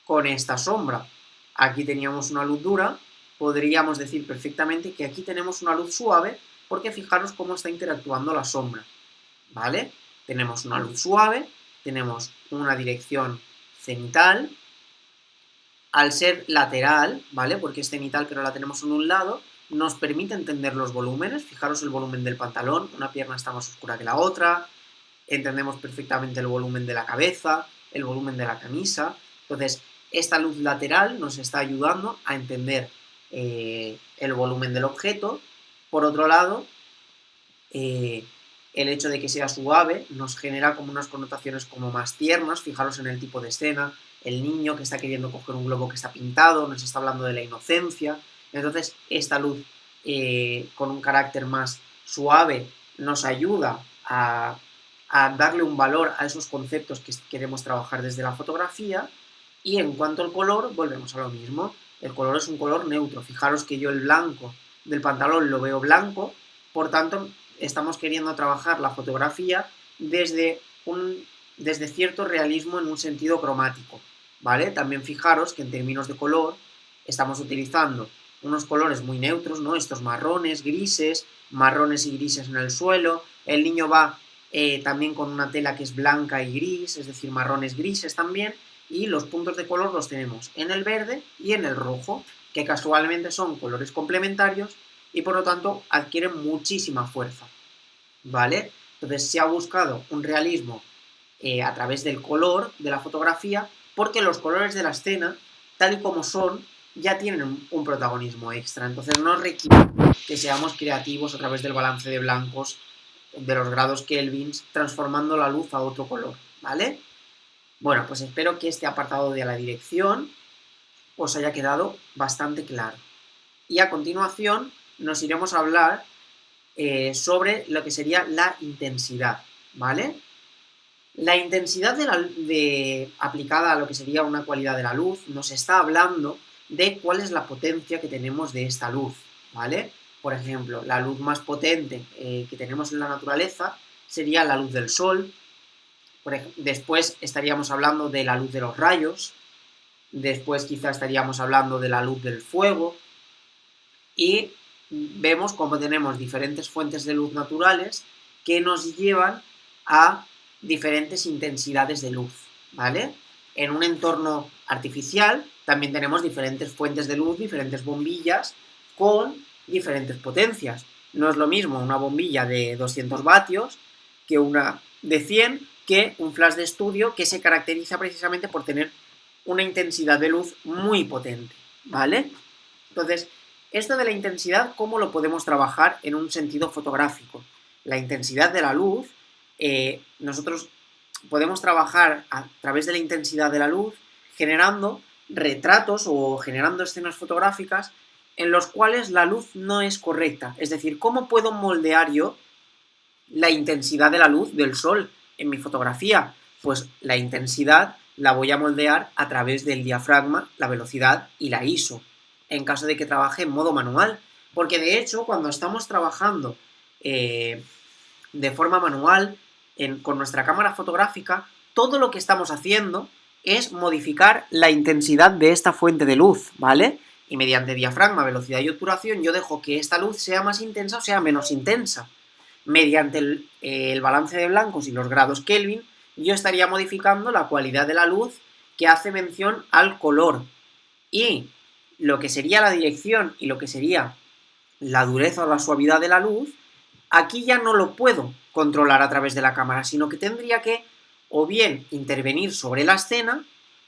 con esta sombra. Aquí teníamos una luz dura, podríamos decir perfectamente que aquí tenemos una luz suave, porque fijaros cómo está interactuando la sombra, ¿vale? Tenemos una luz suave, tenemos una dirección cenital, al ser lateral, ¿vale? Porque es cenital pero la tenemos en un lado, nos permite entender los volúmenes. Fijaros el volumen del pantalón, una pierna está más oscura que la otra, entendemos perfectamente el volumen de la cabeza, el volumen de la camisa. Entonces, esta luz lateral nos está ayudando a entender el volumen del objeto. Por otro lado, el hecho de que sea suave nos genera como unas connotaciones como más tiernas. Fijaros en el tipo de escena, el niño que está queriendo coger un globo que está pintado, nos está hablando de la inocencia. Entonces, esta luz con un carácter más suave nos ayuda a darle un valor a esos conceptos que queremos trabajar desde la fotografía. Y en cuanto al color, volvemos a lo mismo. El color es un color neutro. Fijaros que yo el blanco del pantalón lo veo blanco, por tanto, estamos queriendo trabajar la fotografía desde cierto realismo en un sentido cromático, ¿vale? También fijaros que en términos de color estamos utilizando unos colores muy neutros, ¿no? Estos marrones y grises en el suelo. El niño va también con una tela que es blanca y gris, es decir, marrones grises también, y los puntos de color los tenemos en el verde y en el rojo, que casualmente son colores complementarios y por lo tanto adquieren muchísima fuerza, ¿vale? Entonces se ha buscado un realismo a través del color de la fotografía, porque los colores de la escena, tal y como son, ya tienen un protagonismo extra, entonces no requiere que seamos creativos a través del balance de blancos, de los grados Kelvins, transformando la luz a otro color, ¿vale? Bueno, pues espero que este apartado de la dirección os haya quedado bastante claro. Y a continuación nos iremos a hablar sobre lo que sería la intensidad, ¿vale? La intensidad aplicada a lo que sería una cualidad de la luz nos está hablando de cuál es la potencia que tenemos de esta luz, ¿vale? Por ejemplo, la luz más potente que tenemos en la naturaleza sería la luz del sol. Después estaríamos hablando de la luz de los rayos. Después quizá estaríamos hablando de la luz del fuego. Y vemos cómo tenemos diferentes fuentes de luz naturales que nos llevan a diferentes intensidades de luz, ¿vale? En un entorno artificial también tenemos diferentes fuentes de luz, diferentes bombillas con diferentes potencias. No es lo mismo una bombilla de 200 vatios que una de 100, que un flash de estudio que se caracteriza precisamente por tener una intensidad de luz muy potente, ¿vale? Entonces, esto de la intensidad, ¿cómo lo podemos trabajar en un sentido fotográfico? La intensidad de la luz, nosotros podemos trabajar a través de la intensidad de la luz generando retratos o generando escenas fotográficas en los cuales la luz no es correcta. Es decir, ¿cómo puedo moldear yo la intensidad de la luz del sol en mi fotografía? Pues la intensidad la voy a moldear a través del diafragma, la velocidad y la ISO, en caso de que trabaje en modo manual, porque de hecho cuando estamos trabajando de forma manual con nuestra cámara fotográfica, todo lo que estamos haciendo es modificar la intensidad de esta fuente de luz, ¿vale? Y mediante diafragma, velocidad y obturación yo dejo que esta luz sea más intensa o sea menos intensa. Mediante el balance de blancos y los grados Kelvin, yo estaría modificando la cualidad de la luz que hace mención al color. Y lo que sería la dirección y lo que sería la dureza o la suavidad de la luz, aquí ya no lo puedo controlar a través de la cámara, sino que tendría que o bien intervenir sobre la escena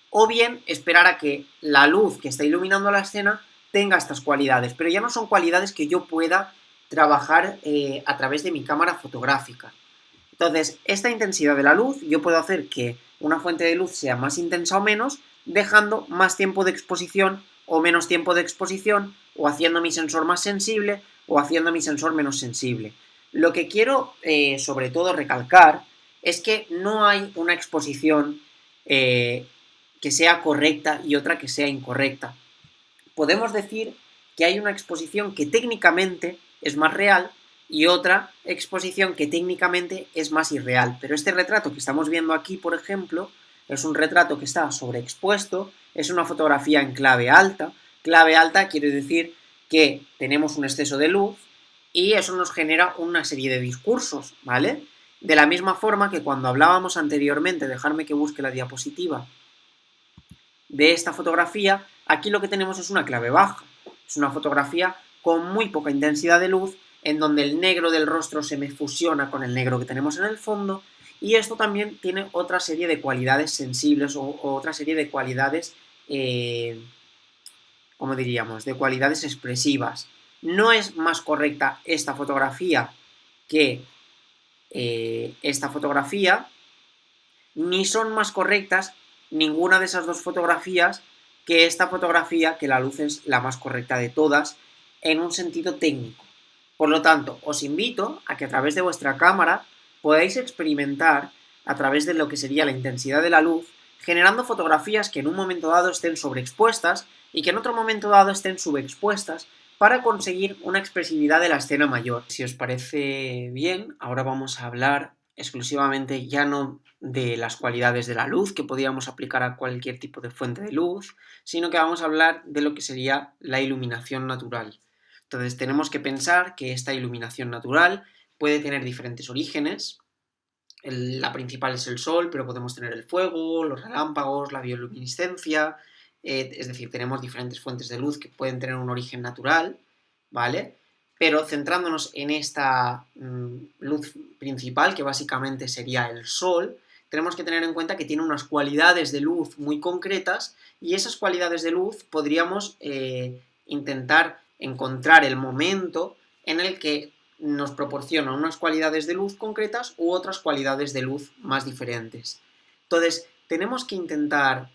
o bien esperar a que la luz que está iluminando la escena tenga estas cualidades, pero ya no son cualidades que yo pueda trabajar a través de mi cámara fotográfica. Entonces, esta intensidad de la luz, yo puedo hacer que una fuente de luz sea más intensa o menos, dejando más tiempo de exposición o menos tiempo de exposición, o haciendo mi sensor más sensible o haciendo mi sensor menos sensible. Lo que quiero sobre todo recalcar es que no hay una exposición que sea correcta y otra que sea incorrecta. Podemos decir que hay una exposición que técnicamente es más real y otra exposición que técnicamente es más irreal. Pero este retrato que estamos viendo aquí, por ejemplo, es un retrato que está sobreexpuesto, es una fotografía en clave alta. Clave alta quiere decir que tenemos un exceso de luz y eso nos genera una serie de discursos, ¿vale? De la misma forma que cuando hablábamos anteriormente, dejarme que busque la diapositiva de esta fotografía, aquí lo que tenemos es una clave baja. Es una fotografía con muy poca intensidad de luz, en donde el negro del rostro se me fusiona con el negro que tenemos en el fondo, y esto también tiene otra serie de cualidades sensibles o otra serie de cualidades, ¿cómo diríamos?, de cualidades expresivas. No es más correcta esta fotografía que esta fotografía, ni son más correctas ninguna de esas dos fotografías que esta fotografía, que la luz es la más correcta de todas en un sentido técnico. Por lo tanto, os invito a que a través de vuestra cámara podáis experimentar a través de lo que sería la intensidad de la luz, generando fotografías que en un momento dado estén sobreexpuestas y que en otro momento dado estén subexpuestas para conseguir una expresividad de la escena mayor. Si os parece bien, ahora vamos a hablar exclusivamente ya no de las cualidades de la luz que podríamos aplicar a cualquier tipo de fuente de luz, sino que vamos a hablar de lo que sería la iluminación natural. Entonces tenemos que pensar que esta iluminación natural puede tener diferentes orígenes. La principal es el sol, pero podemos tener el fuego, los relámpagos, la bioluminiscencia, es decir, tenemos diferentes fuentes de luz que pueden tener un origen natural, ¿vale? Pero centrándonos en esta luz principal, que básicamente sería el sol, tenemos que tener en cuenta que tiene unas cualidades de luz muy concretas y esas cualidades de luz podríamos intentar encontrar el momento en el que nos proporciona unas cualidades de luz concretas u otras cualidades de luz más diferentes. Entonces, tenemos que intentar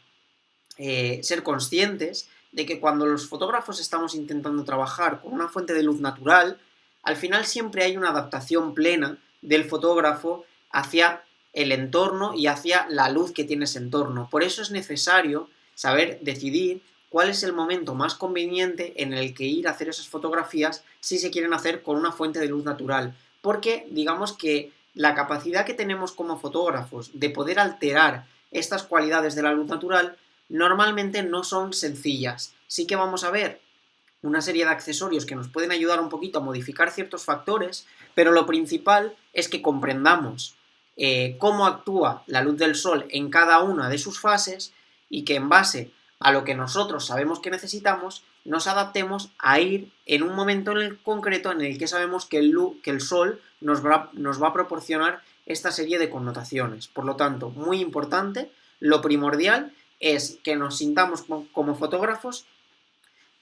ser conscientes de que cuando los fotógrafos estamos intentando trabajar con una fuente de luz natural, al final siempre hay una adaptación plena del fotógrafo hacia el entorno y hacia la luz que tiene ese entorno. Por eso es necesario saber decidir cuál es el momento más conveniente en el que ir a hacer esas fotografías si se quieren hacer con una fuente de luz natural. Porque digamos que la capacidad que tenemos como fotógrafos de poder alterar estas cualidades de la luz natural normalmente no son sencillas. Sí que vamos a ver una serie de accesorios que nos pueden ayudar un poquito a modificar ciertos factores, pero lo principal es que comprendamos cómo actúa la luz del sol en cada una de sus fases y que en base a lo que nosotros sabemos que necesitamos, nos adaptemos a ir en un momento en el concreto en el que sabemos que el sol nos va a proporcionar esta serie de connotaciones. Por lo tanto, muy importante, lo primordial es que nos sintamos como fotógrafos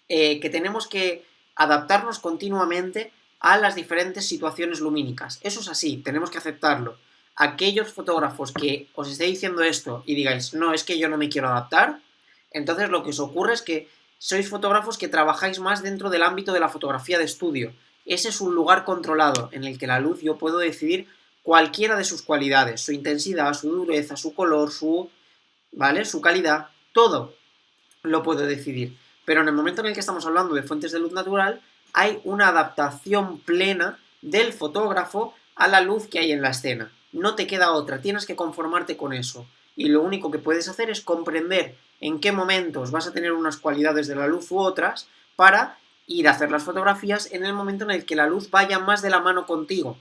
que tenemos que adaptarnos continuamente a las diferentes situaciones lumínicas. Eso es así, tenemos que aceptarlo. Aquellos fotógrafos que os esté diciendo esto y digáis, no, es que yo no me quiero adaptar, entonces lo que os ocurre es que sois fotógrafos que trabajáis más dentro del ámbito de la fotografía de estudio. Ese es un lugar controlado en el que la luz yo puedo decidir cualquiera de sus cualidades, su intensidad, su dureza, su color, su calidad, todo lo puedo decidir. Pero en el momento en el que estamos hablando de fuentes de luz natural, hay una adaptación plena del fotógrafo a la luz que hay en la escena. No te queda otra, tienes que conformarte con eso. Y lo único que puedes hacer es comprender en qué momentos vas a tener unas cualidades de la luz u otras para ir a hacer las fotografías en el momento en el que la luz vaya más de la mano contigo.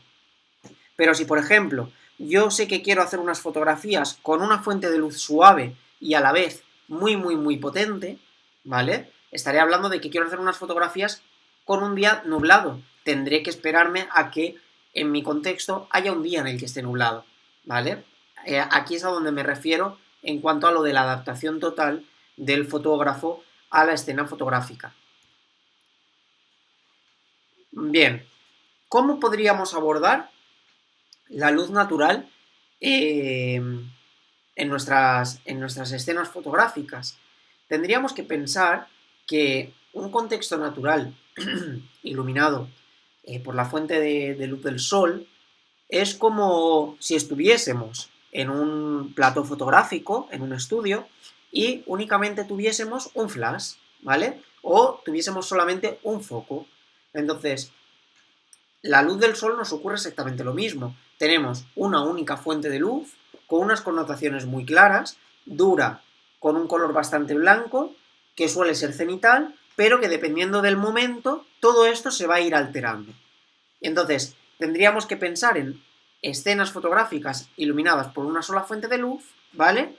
Pero si, por ejemplo, yo sé que quiero hacer unas fotografías con una fuente de luz suave y a la vez muy potente, ¿vale? Estaré hablando de que quiero hacer unas fotografías con un día nublado. Tendré que esperarme a que en mi contexto haya un día en el que esté nublado, ¿vale? Aquí es a donde me refiero en cuanto a lo de la adaptación total del fotógrafo a la escena fotográfica. Bien, ¿cómo podríamos abordar la luz natural en nuestras escenas fotográficas? Tendríamos que pensar que un contexto natural iluminado por la fuente de luz del sol es como si estuviésemos en un plató fotográfico, en un estudio, y únicamente tuviésemos un flash, ¿vale? O tuviésemos solamente un foco. Entonces, la luz del sol nos ocurre exactamente lo mismo. Tenemos una única fuente de luz con unas connotaciones muy claras, dura, con un color bastante blanco, que suele ser cenital, pero que dependiendo del momento, todo esto se va a ir alterando. Entonces, tendríamos que pensar en escenas fotográficas iluminadas por una sola fuente de luz, ¿vale?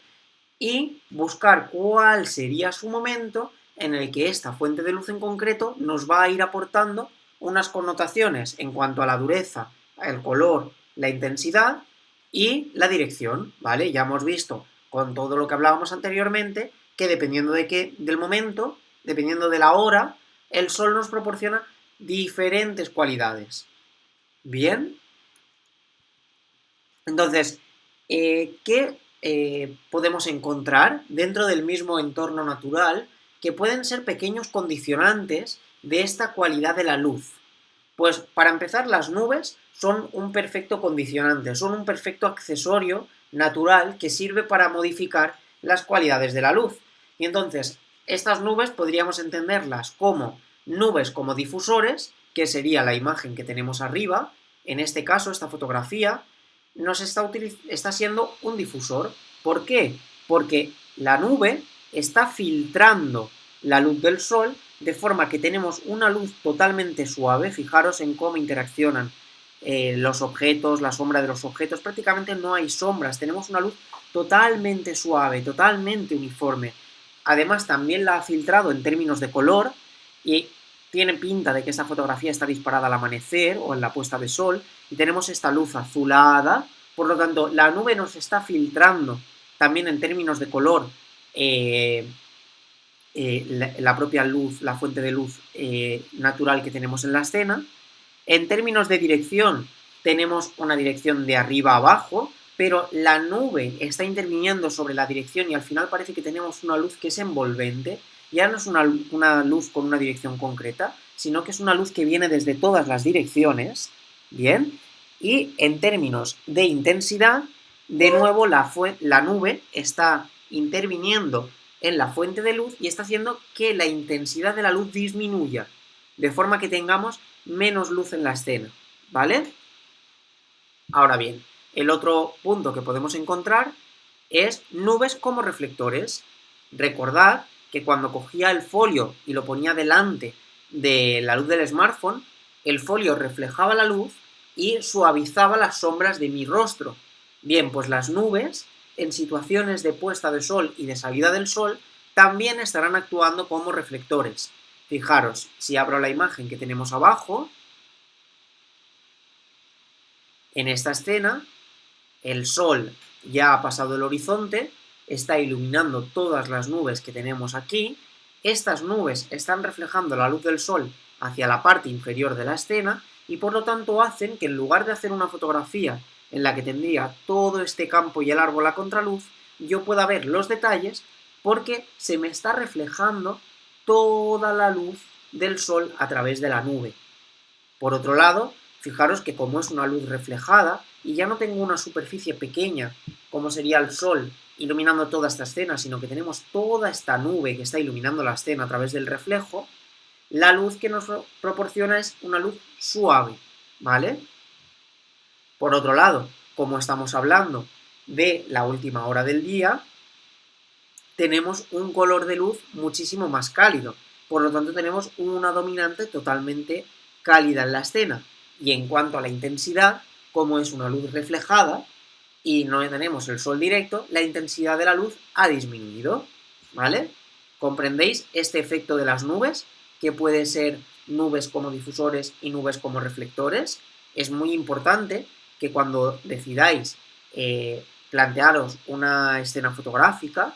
Y buscar cuál sería su momento en el que esta fuente de luz en concreto nos va a ir aportando unas connotaciones en cuanto a la dureza, el color, la intensidad y la dirección, ¿vale? Ya hemos visto con todo lo que hablábamos anteriormente que dependiendo del momento, dependiendo de la hora, el sol nos proporciona diferentes cualidades. Bien. Entonces, ¿qué podemos encontrar dentro del mismo entorno natural que pueden ser pequeños condicionantes de esta cualidad de la luz? Pues para empezar, las nubes son un perfecto condicionante, son un perfecto accesorio natural que sirve para modificar las cualidades de la luz. Y entonces, estas nubes podríamos entenderlas como nubes como difusores, que sería la imagen que tenemos arriba. En este caso, esta fotografía nos está siendo un difusor. ¿Por qué? Porque la nube está filtrando la luz del sol de forma que tenemos una luz totalmente suave. Fijaros en cómo interaccionan los objetos, la sombra de los objetos, prácticamente no hay sombras, tenemos una luz totalmente suave, totalmente uniforme. Además también la ha filtrado en términos de color y tiene pinta de que esta fotografía está disparada al amanecer o en la puesta de sol y tenemos esta luz azulada, por lo tanto la nube nos está filtrando también en términos de color la propia luz, la fuente de luz natural que tenemos en la escena. En términos de dirección, tenemos una dirección de arriba a abajo, pero la nube está interviniendo sobre la dirección y al final parece que tenemos una luz que es envolvente. Ya no es una luz con una dirección concreta, sino que es una luz que viene desde todas las direcciones, ¿bien? Y en términos de intensidad, de nuevo la nube está interviniendo en la fuente de luz y está haciendo que la intensidad de la luz disminuya, de forma que tengamos menos luz en la escena, ¿vale? Ahora bien, el otro punto que podemos encontrar es nubes como reflectores. Recordad que cuando cogía el folio y lo ponía delante de la luz del smartphone, el folio reflejaba la luz y suavizaba las sombras de mi rostro. Bien, pues las nubes, en situaciones de puesta de sol y de salida del sol, también estarán actuando como reflectores. Fijaros, si abro la imagen que tenemos abajo, en esta escena, el sol ya ha pasado el horizonte, está iluminando todas las nubes que tenemos aquí, estas nubes están reflejando la luz del sol hacia la parte inferior de la escena y por lo tanto hacen que en lugar de hacer una fotografía en la que tendría todo este campo y el árbol a contraluz, yo pueda ver los detalles porque se me está reflejando toda la luz del sol a través de la nube. Por otro lado, fijaros que como es una luz reflejada y ya no tengo una superficie pequeña como sería el sol iluminando toda esta escena, sino que tenemos toda esta nube que está iluminando la escena a través del reflejo, la luz que nos proporciona es una luz suave, ¿vale? Por otro lado, como estamos hablando de la última hora del día, tenemos un color de luz muchísimo más cálido, por lo tanto tenemos una dominante totalmente cálida en la escena. Y en cuanto a la intensidad, como es una luz reflejada y no tenemos el sol directo, la intensidad de la luz ha disminuido, ¿vale? ¿Comprendéis este efecto de las nubes? Que puede ser nubes como difusores y nubes como reflectores. Es muy importante que cuando decidáis plantearos una escena fotográfica,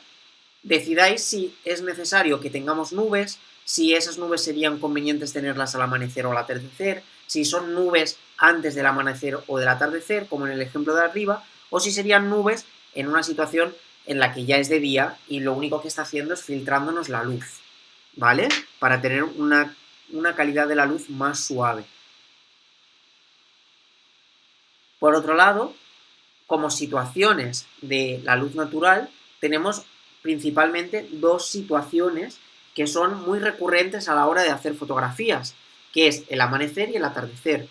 decidáis si es necesario que tengamos nubes, si esas nubes serían convenientes tenerlas al amanecer o al atardecer, si son nubes antes del amanecer o del atardecer, como en el ejemplo de arriba, o si serían nubes en una situación en la que ya es de día y lo único que está haciendo es filtrándonos la luz, ¿vale? Para tener una calidad de la luz más suave. Por otro lado, como situaciones de la luz natural, tenemos principalmente dos situaciones que son muy recurrentes a la hora de hacer fotografías, que es el amanecer y el atardecer.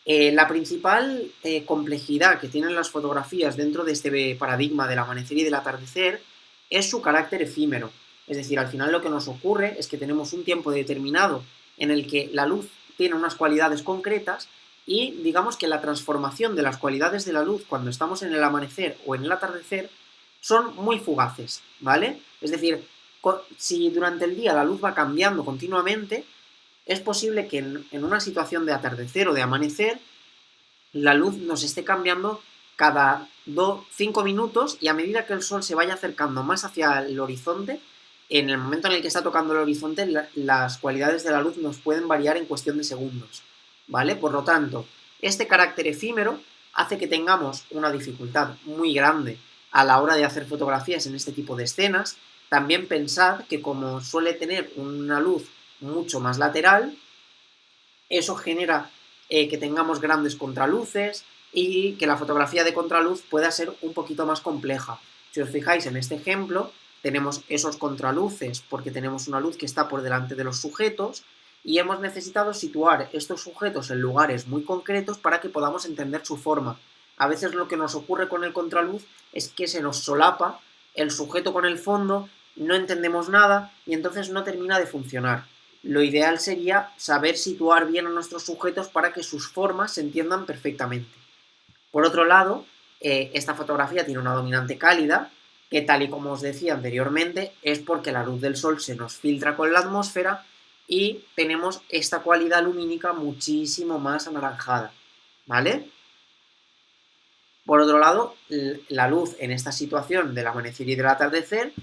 La principal complejidad que tienen las fotografías dentro de este paradigma del amanecer y del atardecer es su carácter efímero. Es decir, al final lo que nos ocurre es que tenemos un tiempo determinado en el que la luz tiene unas cualidades concretas y digamos que la transformación de las cualidades de la luz cuando estamos en el amanecer o en el atardecer son muy fugaces, ¿vale? Es decir, si durante el día la luz va cambiando continuamente, es posible que en una situación de atardecer o de amanecer la luz nos esté cambiando cada 5 minutos y a medida que el sol se vaya acercando más hacia el horizonte, en el momento en el que está tocando el horizonte, las cualidades de la luz nos pueden variar en cuestión de segundos, ¿vale? Por lo tanto, este carácter efímero hace que tengamos una dificultad muy grande a la hora de hacer fotografías en este tipo de escenas. También pensad que como suele tener una luz mucho más lateral, eso genera que tengamos grandes contraluces y que la fotografía de contraluz pueda ser un poquito más compleja. Si os fijáis en este ejemplo, tenemos esos contraluces porque tenemos una luz que está por delante de los sujetos y hemos necesitado situar estos sujetos en lugares muy concretos para que podamos entender su forma. A veces lo que nos ocurre con el contraluz es que se nos solapa el sujeto con el fondo, no entendemos nada y entonces no termina de funcionar. Lo ideal sería saber situar bien a nuestros sujetos para que sus formas se entiendan perfectamente. Por otro lado, esta fotografía tiene una dominante cálida, que tal y como os decía anteriormente, es porque la luz del sol se nos filtra con la atmósfera y tenemos esta cualidad lumínica muchísimo más anaranjada, ¿vale? Por otro lado, la luz en esta situación del amanecer y del atardecer,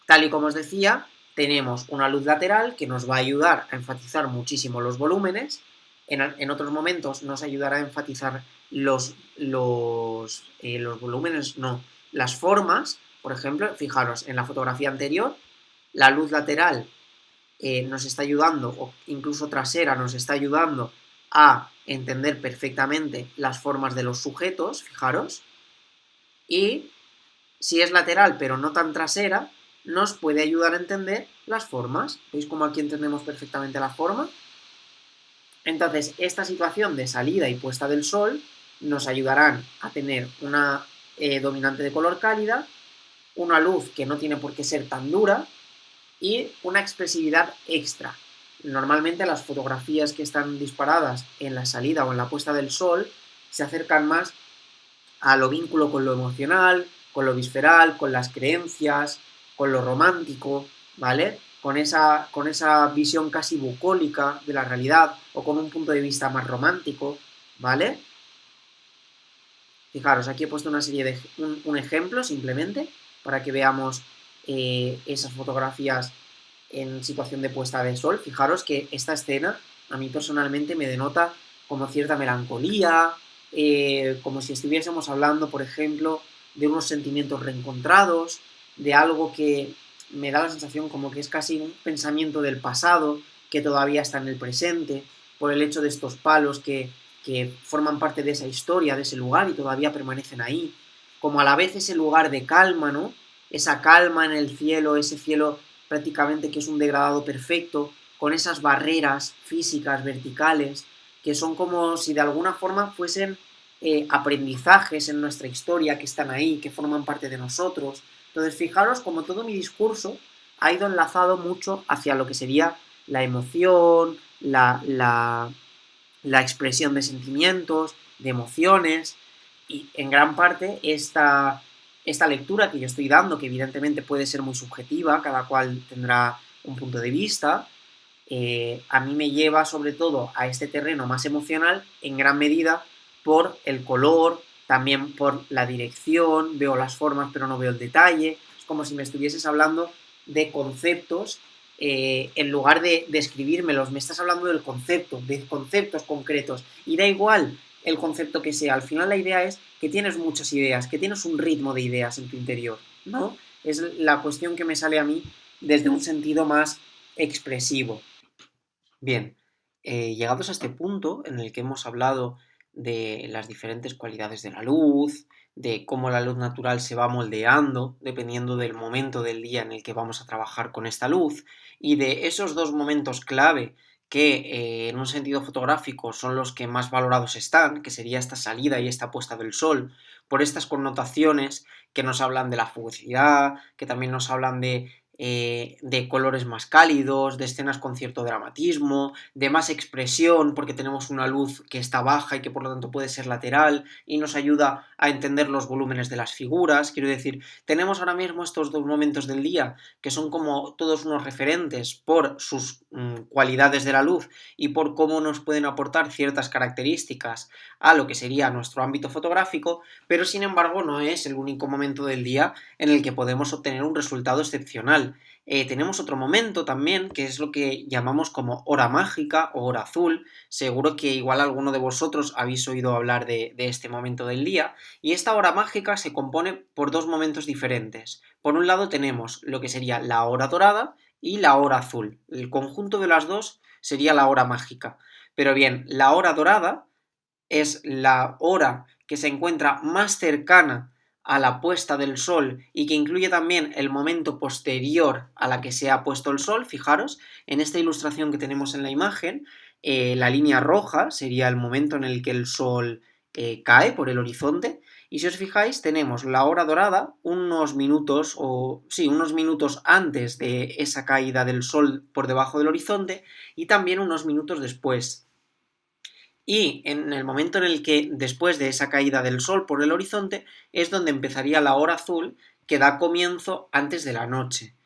tal y como os decía, tenemos una luz lateral que nos va a ayudar a enfatizar muchísimo los volúmenes, en otros momentos nos ayudará a enfatizar los volúmenes, no, las formas. Por ejemplo, fijaros, en la fotografía anterior, la luz lateral nos está ayudando, o incluso trasera nos está ayudando a entender perfectamente las formas de los sujetos, fijaros, y si es lateral pero no tan trasera, nos puede ayudar a entender las formas. ¿Veis cómo aquí entendemos perfectamente la forma? Entonces, esta situación de salida y puesta del sol nos ayudarán a tener una dominante de color cálida, una luz que no tiene por qué ser tan dura y una expresividad extra. Normalmente las fotografías que están disparadas en la salida o en la puesta del sol se acercan más a lo vínculo con lo emocional, con lo visceral, con las creencias, con lo romántico, ¿vale? Con esa visión casi bucólica de la realidad o con un punto de vista más romántico, ¿vale? Fijaros, aquí he puesto una serie de un ejemplo simplemente para que veamos esas fotografías en situación de puesta de sol. Fijaros que esta escena a mí personalmente me denota como cierta melancolía, como si estuviésemos hablando, por ejemplo, de unos sentimientos reencontrados, de algo que me da la sensación como que es casi un pensamiento del pasado que todavía está en el presente, por el hecho de estos palos que forman parte de esa historia, de ese lugar y todavía permanecen ahí, como a la vez ese lugar de calma, ¿no? Esa calma en el cielo, ese cielo prácticamente que es un degradado perfecto, con esas barreras físicas verticales, que son como si de alguna forma fuesen aprendizajes en nuestra historia que están ahí, que forman parte de nosotros. Entonces, fijaros como todo mi discurso ha ido enlazado mucho hacia lo que sería la emoción, la expresión de sentimientos, de emociones, y en gran parte esta lectura que yo estoy dando, que evidentemente puede ser muy subjetiva, cada cual tendrá un punto de vista, a mí me lleva sobre todo a este terreno más emocional en gran medida por el color, también por la dirección, veo las formas pero no veo el detalle, es como si me estuvieses hablando de conceptos en lugar de describírmelos, me estás hablando del concepto, de conceptos concretos, y da igual el concepto que sea, al final la idea es que tienes muchas ideas, que tienes un ritmo de ideas en tu interior, ¿no? Es la cuestión que me sale a mí desde un sentido más expresivo. Bien, llegados a este punto en el que hemos hablado de las diferentes cualidades de la luz, de cómo la luz natural se va moldeando dependiendo del momento del día en el que vamos a trabajar con esta luz, y de esos dos momentos clave que en un sentido fotográfico son los que más valorados están, que sería esta salida y esta puesta del sol, por estas connotaciones que nos hablan de la fugacidad, que también nos hablan de colores más cálidos, de escenas con cierto dramatismo, de más expresión, porque tenemos una luz que está baja y que por lo tanto puede ser lateral y nos ayuda a entender los volúmenes de las figuras. Quiero decir, tenemos ahora mismo estos dos momentos del día que son como todos unos referentes por sus cualidades de la luz y por cómo nos pueden aportar ciertas características a lo que sería nuestro ámbito fotográfico, pero sin embargo no es el único momento del día en el que podemos obtener un resultado excepcional. Tenemos otro momento también, que es lo que llamamos como hora mágica o hora azul. Seguro que igual alguno de vosotros habéis oído hablar de este momento del día. Y esta hora mágica se compone por dos momentos diferentes. Por un lado tenemos lo que sería la hora dorada y la hora azul. El conjunto de las dos sería la hora mágica. Pero bien, la hora dorada es la hora que se encuentra más cercana a la puesta del sol y que incluye también el momento posterior a la que se ha puesto el sol. Fijaros, en esta ilustración que tenemos en la imagen, la línea roja sería el momento en el que el sol cae por el horizonte, y si os fijáis tenemos la hora dorada unos minutos o sí, unos minutos antes de esa caída del sol por debajo del horizonte y también unos minutos después. Y en el momento en el que, después de esa caída del sol por el horizonte, es donde empezaría la hora azul que da comienzo antes de la noche.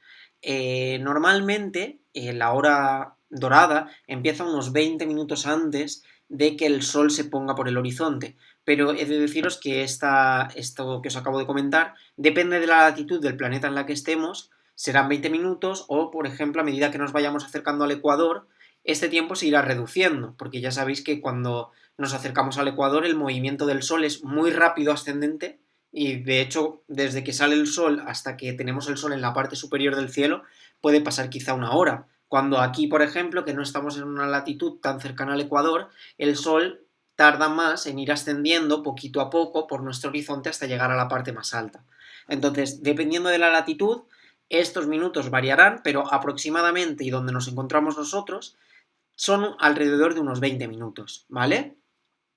Normalmente la hora dorada empieza unos 20 minutos antes de que el sol se ponga por el horizonte, pero he de deciros que esto que os acabo de comentar depende de la latitud del planeta en la que estemos, serán 20 minutos o, por ejemplo, a medida que nos vayamos acercando al ecuador, este tiempo se irá reduciendo, porque ya sabéis que cuando nos acercamos al ecuador el movimiento del sol es muy rápido ascendente y de hecho desde que sale el sol hasta que tenemos el sol en la parte superior del cielo puede pasar quizá una hora. Cuando aquí, por ejemplo, que no estamos en una latitud tan cercana al ecuador, el sol tarda más en ir ascendiendo poquito a poco por nuestro horizonte hasta llegar a la parte más alta. Entonces, dependiendo de la latitud, estos minutos variarán, pero aproximadamente y donde nos encontramos nosotros son alrededor de unos 20 minutos, ¿vale?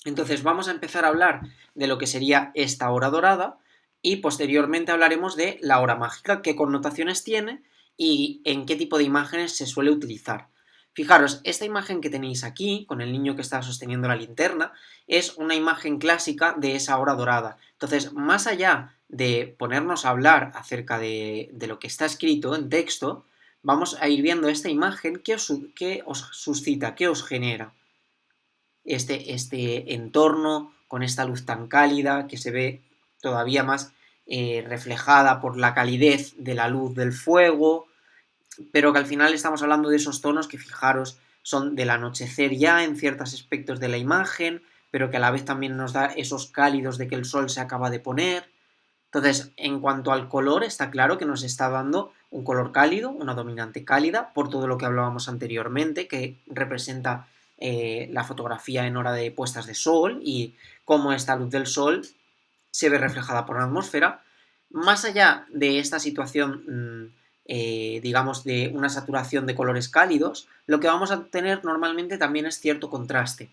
Entonces vamos a empezar a hablar de lo que sería esta hora dorada y posteriormente hablaremos de la hora mágica, qué connotaciones tiene y en qué tipo de imágenes se suele utilizar. Fijaros, esta imagen que tenéis aquí, con el niño que está sosteniendo la linterna, es una imagen clásica de esa hora dorada. Entonces, más allá de ponernos a hablar acerca de lo que está escrito en texto, vamos a ir viendo esta imagen qué os suscita, qué os genera este entorno con esta luz tan cálida que se ve todavía más reflejada por la calidez de la luz del fuego, pero que al final estamos hablando de esos tonos que, fijaros, son del anochecer ya en ciertos aspectos de la imagen, pero que a la vez también nos da esos cálidos de que el sol se acaba de poner. Entonces, en cuanto al color, está claro que nos está dando un color cálido, una dominante cálida, por todo lo que hablábamos anteriormente, que representa la fotografía en hora de puestas de sol y cómo esta luz del sol se ve reflejada por la atmósfera. Más allá de esta situación, digamos, de una saturación de colores cálidos, lo que vamos a tener normalmente también es cierto contraste.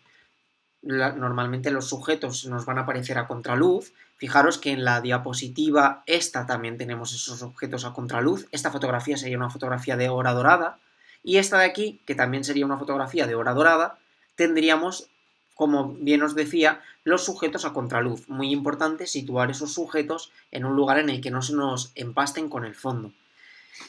Normalmente los sujetos nos van a aparecer a contraluz. Fijaros que en la diapositiva esta también tenemos esos objetos a contraluz. Esta fotografía sería una fotografía de hora dorada. Y esta de aquí, que también sería una fotografía de hora dorada, tendríamos, como bien os decía, los sujetos a contraluz. Muy importante situar esos sujetos en un lugar en el que no se nos empasten con el fondo.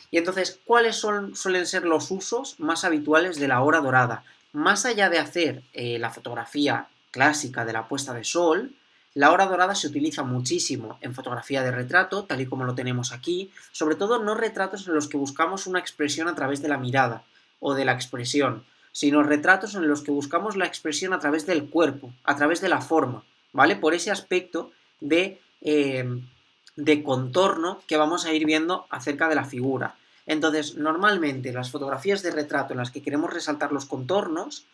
Y entonces, ¿cuáles suelen ser los usos más habituales de la hora dorada? Más allá de hacer la fotografía clásica de la puesta de sol, la hora dorada se utiliza muchísimo en fotografía de retrato, tal y como lo tenemos aquí, sobre todo no retratos en los que buscamos una expresión a través de la mirada o de la expresión, sino retratos en los que buscamos la expresión a través del cuerpo, a través de la forma, ¿vale? Por ese aspecto de contorno que vamos a ir viendo acerca de la figura. Entonces, normalmente las fotografías de retrato en las que queremos resaltar los contornos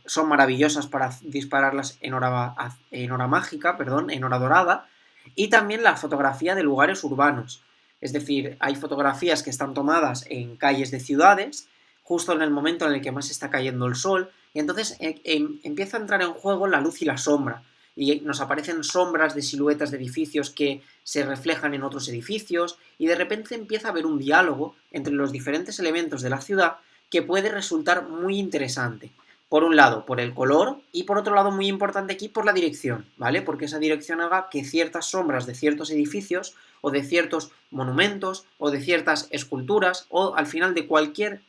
son maravillosas para dispararlas en hora mágica, perdón, en hora dorada, y también la fotografía de lugares urbanos. Es decir, hay fotografías que están tomadas en calles de ciudades, justo en el momento en el que más está cayendo el sol, y entonces empieza a entrar en juego la luz y la sombra, y nos aparecen sombras de siluetas de edificios que se reflejan en otros edificios, y de repente empieza a haber un diálogo entre los diferentes elementos de la ciudad que puede resultar muy interesante. Por un lado, por el color, y por otro lado, muy importante aquí, por la dirección, ¿vale? Porque esa dirección haga que ciertas sombras de ciertos edificios, o de ciertos monumentos, o de ciertas esculturas, o al final de cualquier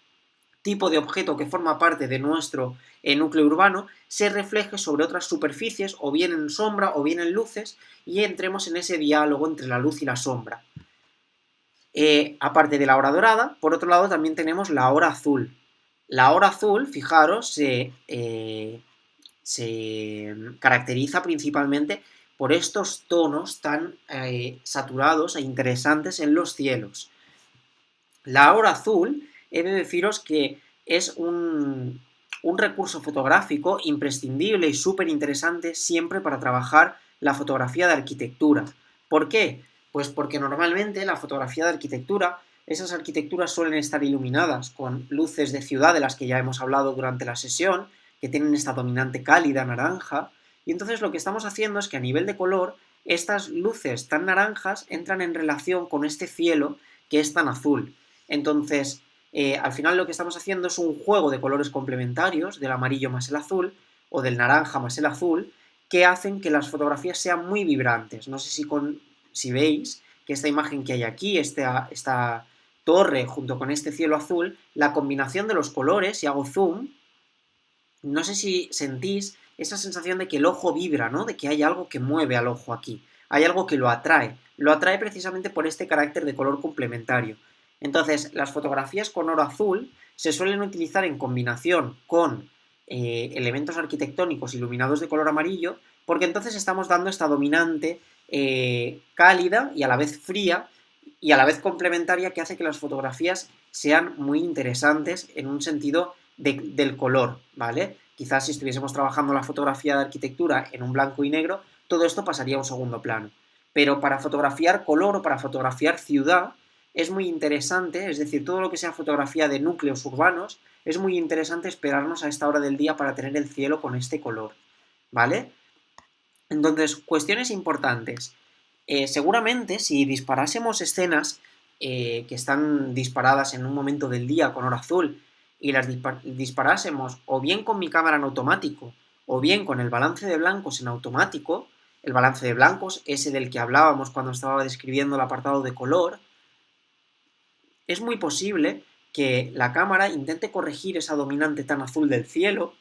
tipo de objeto que forma parte de nuestro núcleo urbano se refleje sobre otras superficies, o bien en sombra o bien en luces, y entremos en ese diálogo entre la luz y la sombra. Aparte de la hora dorada, por otro lado también tenemos la hora azul. La hora azul, fijaros, se caracteriza principalmente por estos tonos tan saturados e interesantes en los cielos. La hora azul, he de deciros que es un recurso fotográfico imprescindible y súper interesante siempre para trabajar la fotografía de arquitectura. ¿Por qué? Pues porque normalmente la fotografía de arquitectura, esas arquitecturas suelen estar iluminadas con luces de ciudad de las que ya hemos hablado durante la sesión, que tienen esta dominante cálida naranja, y entonces lo que estamos haciendo es que a nivel de color, estas luces tan naranjas entran en relación con este cielo que es tan azul. Entonces, al final lo que estamos haciendo es un juego de colores complementarios, del amarillo más el azul, o del naranja más el azul, que hacen que las fotografías sean muy vibrantes. No sé si veis que esta imagen que hay aquí, esta torre junto con este cielo azul, la combinación de los colores, si hago zoom, no sé si sentís esa sensación de que el ojo vibra, ¿no? De que hay algo que mueve al ojo aquí, hay algo que lo atrae. Lo atrae precisamente por este carácter de color complementario. Entonces, las fotografías con oro azul se suelen utilizar en combinación con elementos arquitectónicos iluminados de color amarillo, porque entonces estamos dando esta dominante cálida y a la vez fría y a la vez complementaria que hace que las fotografías sean muy interesantes en un sentido del color, ¿vale? Quizás si estuviésemos trabajando la fotografía de arquitectura en un blanco y negro, todo esto pasaría a un segundo plano. Pero para fotografiar color o para fotografiar ciudad es muy interesante, es decir, todo lo que sea fotografía de núcleos urbanos, es muy interesante esperarnos a esta hora del día para tener el cielo con este color. ¿vale? Entonces, cuestiones importantes. Seguramente si disparásemos escenas que están disparadas en un momento del día con hora azul y las disparásemos o bien con mi cámara en automático o bien con el balance de blancos en automático, el balance de blancos, ese del que hablábamos cuando estaba describiendo el apartado de color, es muy posible que la cámara intente corregir esa dominante tan azul del cielo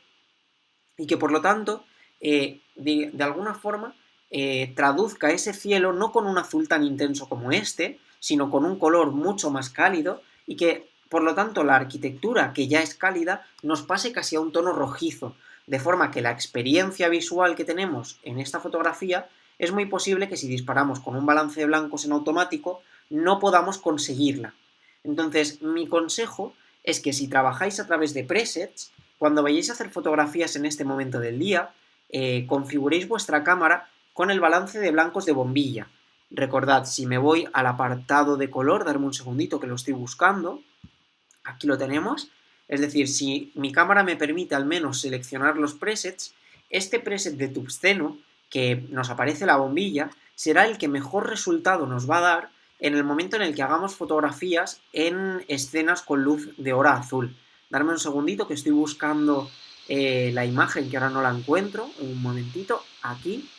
y que por lo tanto, de alguna forma, traduzca ese cielo no con un azul tan intenso como este, sino con un color mucho más cálido y que, por lo tanto, la arquitectura, que ya es cálida, nos pase casi a un tono rojizo, de forma que la experiencia visual que tenemos en esta fotografía es muy posible que si disparamos con un balance de blancos en automático no podamos conseguirla. Entonces, mi consejo es que si trabajáis a través de presets, cuando vayáis a hacer fotografías en este momento del día, configuréis vuestra cámara con el balance de blancos de bombilla. Recordad, si me voy al apartado de color, darme un segundito que lo estoy buscando, aquí lo tenemos, es decir, si mi cámara me permite al menos seleccionar los presets, este preset de tungsteno, que nos aparece la bombilla, será el que mejor resultado nos va a dar en el momento en el que hagamos fotografías en escenas con luz de hora azul. Darme un segundito que estoy buscando la imagen, que ahora no la encuentro, un momentito, aquí.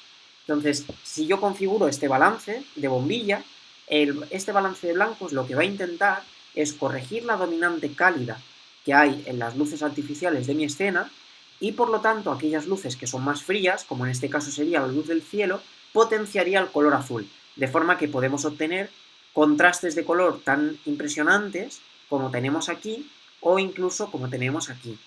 Entonces, si yo configuro este balance de bombilla, este balance de blancos lo que va a intentar es corregir la dominante cálida que hay en las luces artificiales de mi escena y por lo tanto aquellas luces que son más frías, como en este caso sería la luz del cielo, potenciaría el color azul, de forma que podemos obtener contrastes de color tan impresionantes como tenemos aquí o incluso como tenemos aquí.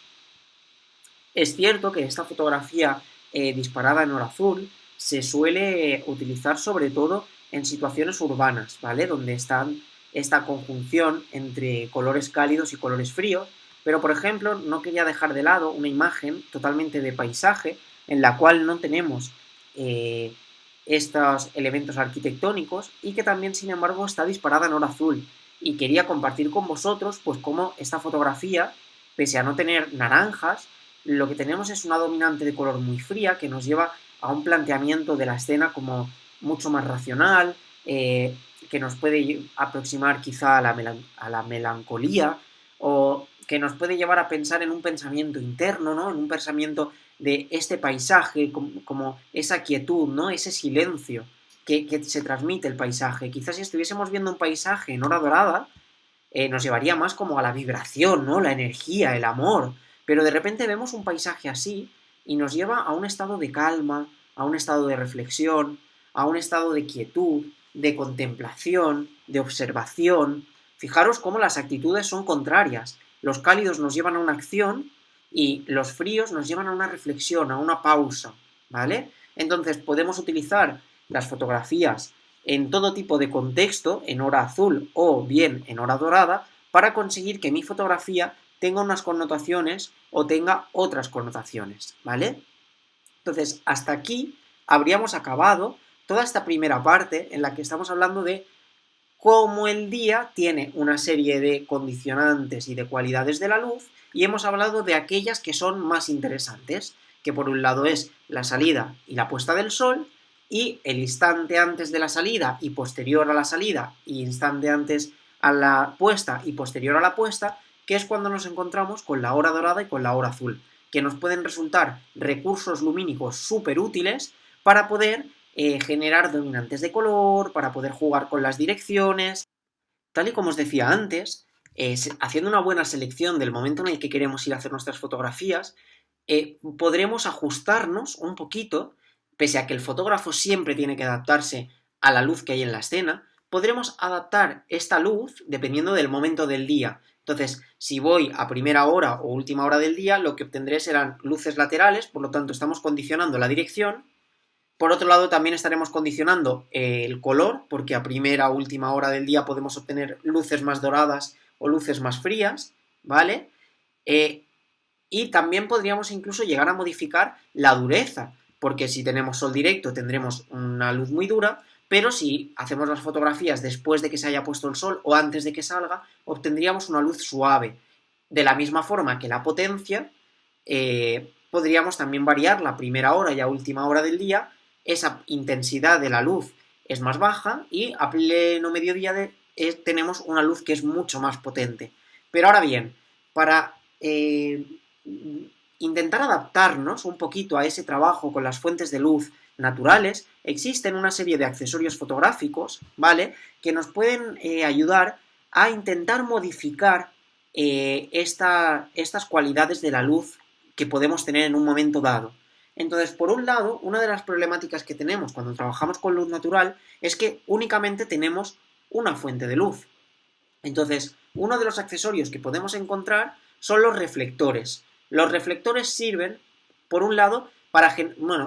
Es cierto que esta fotografía disparada en hora azul se suele utilizar sobre todo en situaciones urbanas, ¿vale? Donde están esta conjunción entre colores cálidos y colores fríos, pero por ejemplo no quería dejar de lado una imagen totalmente de paisaje en la cual no tenemos estos elementos arquitectónicos y que también sin embargo está disparada en hora azul y quería compartir con vosotros pues cómo esta fotografía, pese a no tener naranjas, lo que tenemos es una dominante de color muy fría que nos lleva a un planteamiento de la escena como mucho más racional, que nos puede aproximar quizá a la melancolía o que nos puede llevar a pensar en un pensamiento interno, ¿no? En un pensamiento de este paisaje, como esa quietud, ¿no? Ese silencio que se transmite el paisaje. Quizás si estuviésemos viendo un paisaje en hora dorada, nos llevaría más como a la vibración, ¿no? La energía, el amor. Pero de repente vemos un paisaje así y nos lleva a un estado de calma, a un estado de reflexión, a un estado de quietud, de contemplación, de observación. Fijaros cómo las actitudes son contrarias. Los cálidos nos llevan a una acción y los fríos nos llevan a una reflexión, a una pausa, ¿vale? Entonces podemos utilizar las fotografías en todo tipo de contexto, en hora azul o bien en hora dorada, para conseguir que mi fotografía tenga unas connotaciones o tenga otras connotaciones, ¿vale? Entonces, hasta aquí habríamos acabado toda esta primera parte en la que estamos hablando de cómo el día tiene una serie de condicionantes y de cualidades de la luz y hemos hablado de aquellas que son más interesantes, que por un lado es la salida y la puesta del sol y el instante antes de la salida y posterior a la salida y instante antes a la puesta y posterior a la puesta, que es cuando nos encontramos con la hora dorada y con la hora azul, que nos pueden resultar recursos lumínicos súper útiles para poder generar dominantes de color, para poder jugar con las direcciones. Tal y como os decía antes, haciendo una buena selección del momento en el que queremos ir a hacer nuestras fotografías, podremos ajustarnos un poquito, pese a que el fotógrafo siempre tiene que adaptarse a la luz que hay en la escena, podremos adaptar esta luz dependiendo del momento del día. Entonces, si voy a primera hora o última hora del día, lo que obtendré serán luces laterales, por lo tanto estamos condicionando la dirección. Por otro lado, también estaremos condicionando el color, porque a primera o última hora del día podemos obtener luces más doradas o luces más frías, ¿vale? Y también podríamos incluso llegar a modificar la dureza, porque si tenemos sol directo tendremos una luz muy dura, pero si hacemos las fotografías después de que se haya puesto el sol o antes de que salga, obtendríamos una luz suave. De la misma forma que la potencia, podríamos también variar la primera hora y a última hora del día, esa intensidad de la luz es más baja y a pleno mediodía tenemos una luz que es mucho más potente. Pero ahora bien, para intentar adaptarnos un poquito a ese trabajo con las fuentes de luz naturales, existen una serie de accesorios fotográficos, ¿vale?, que nos pueden ayudar a intentar modificar estas cualidades de la luz que podemos tener en un momento dado. Entonces, por un lado, una de las problemáticas que tenemos cuando trabajamos con luz natural es que únicamente tenemos una fuente de luz. Entonces, uno de los accesorios que podemos encontrar son los reflectores. Los reflectores sirven, por un lado,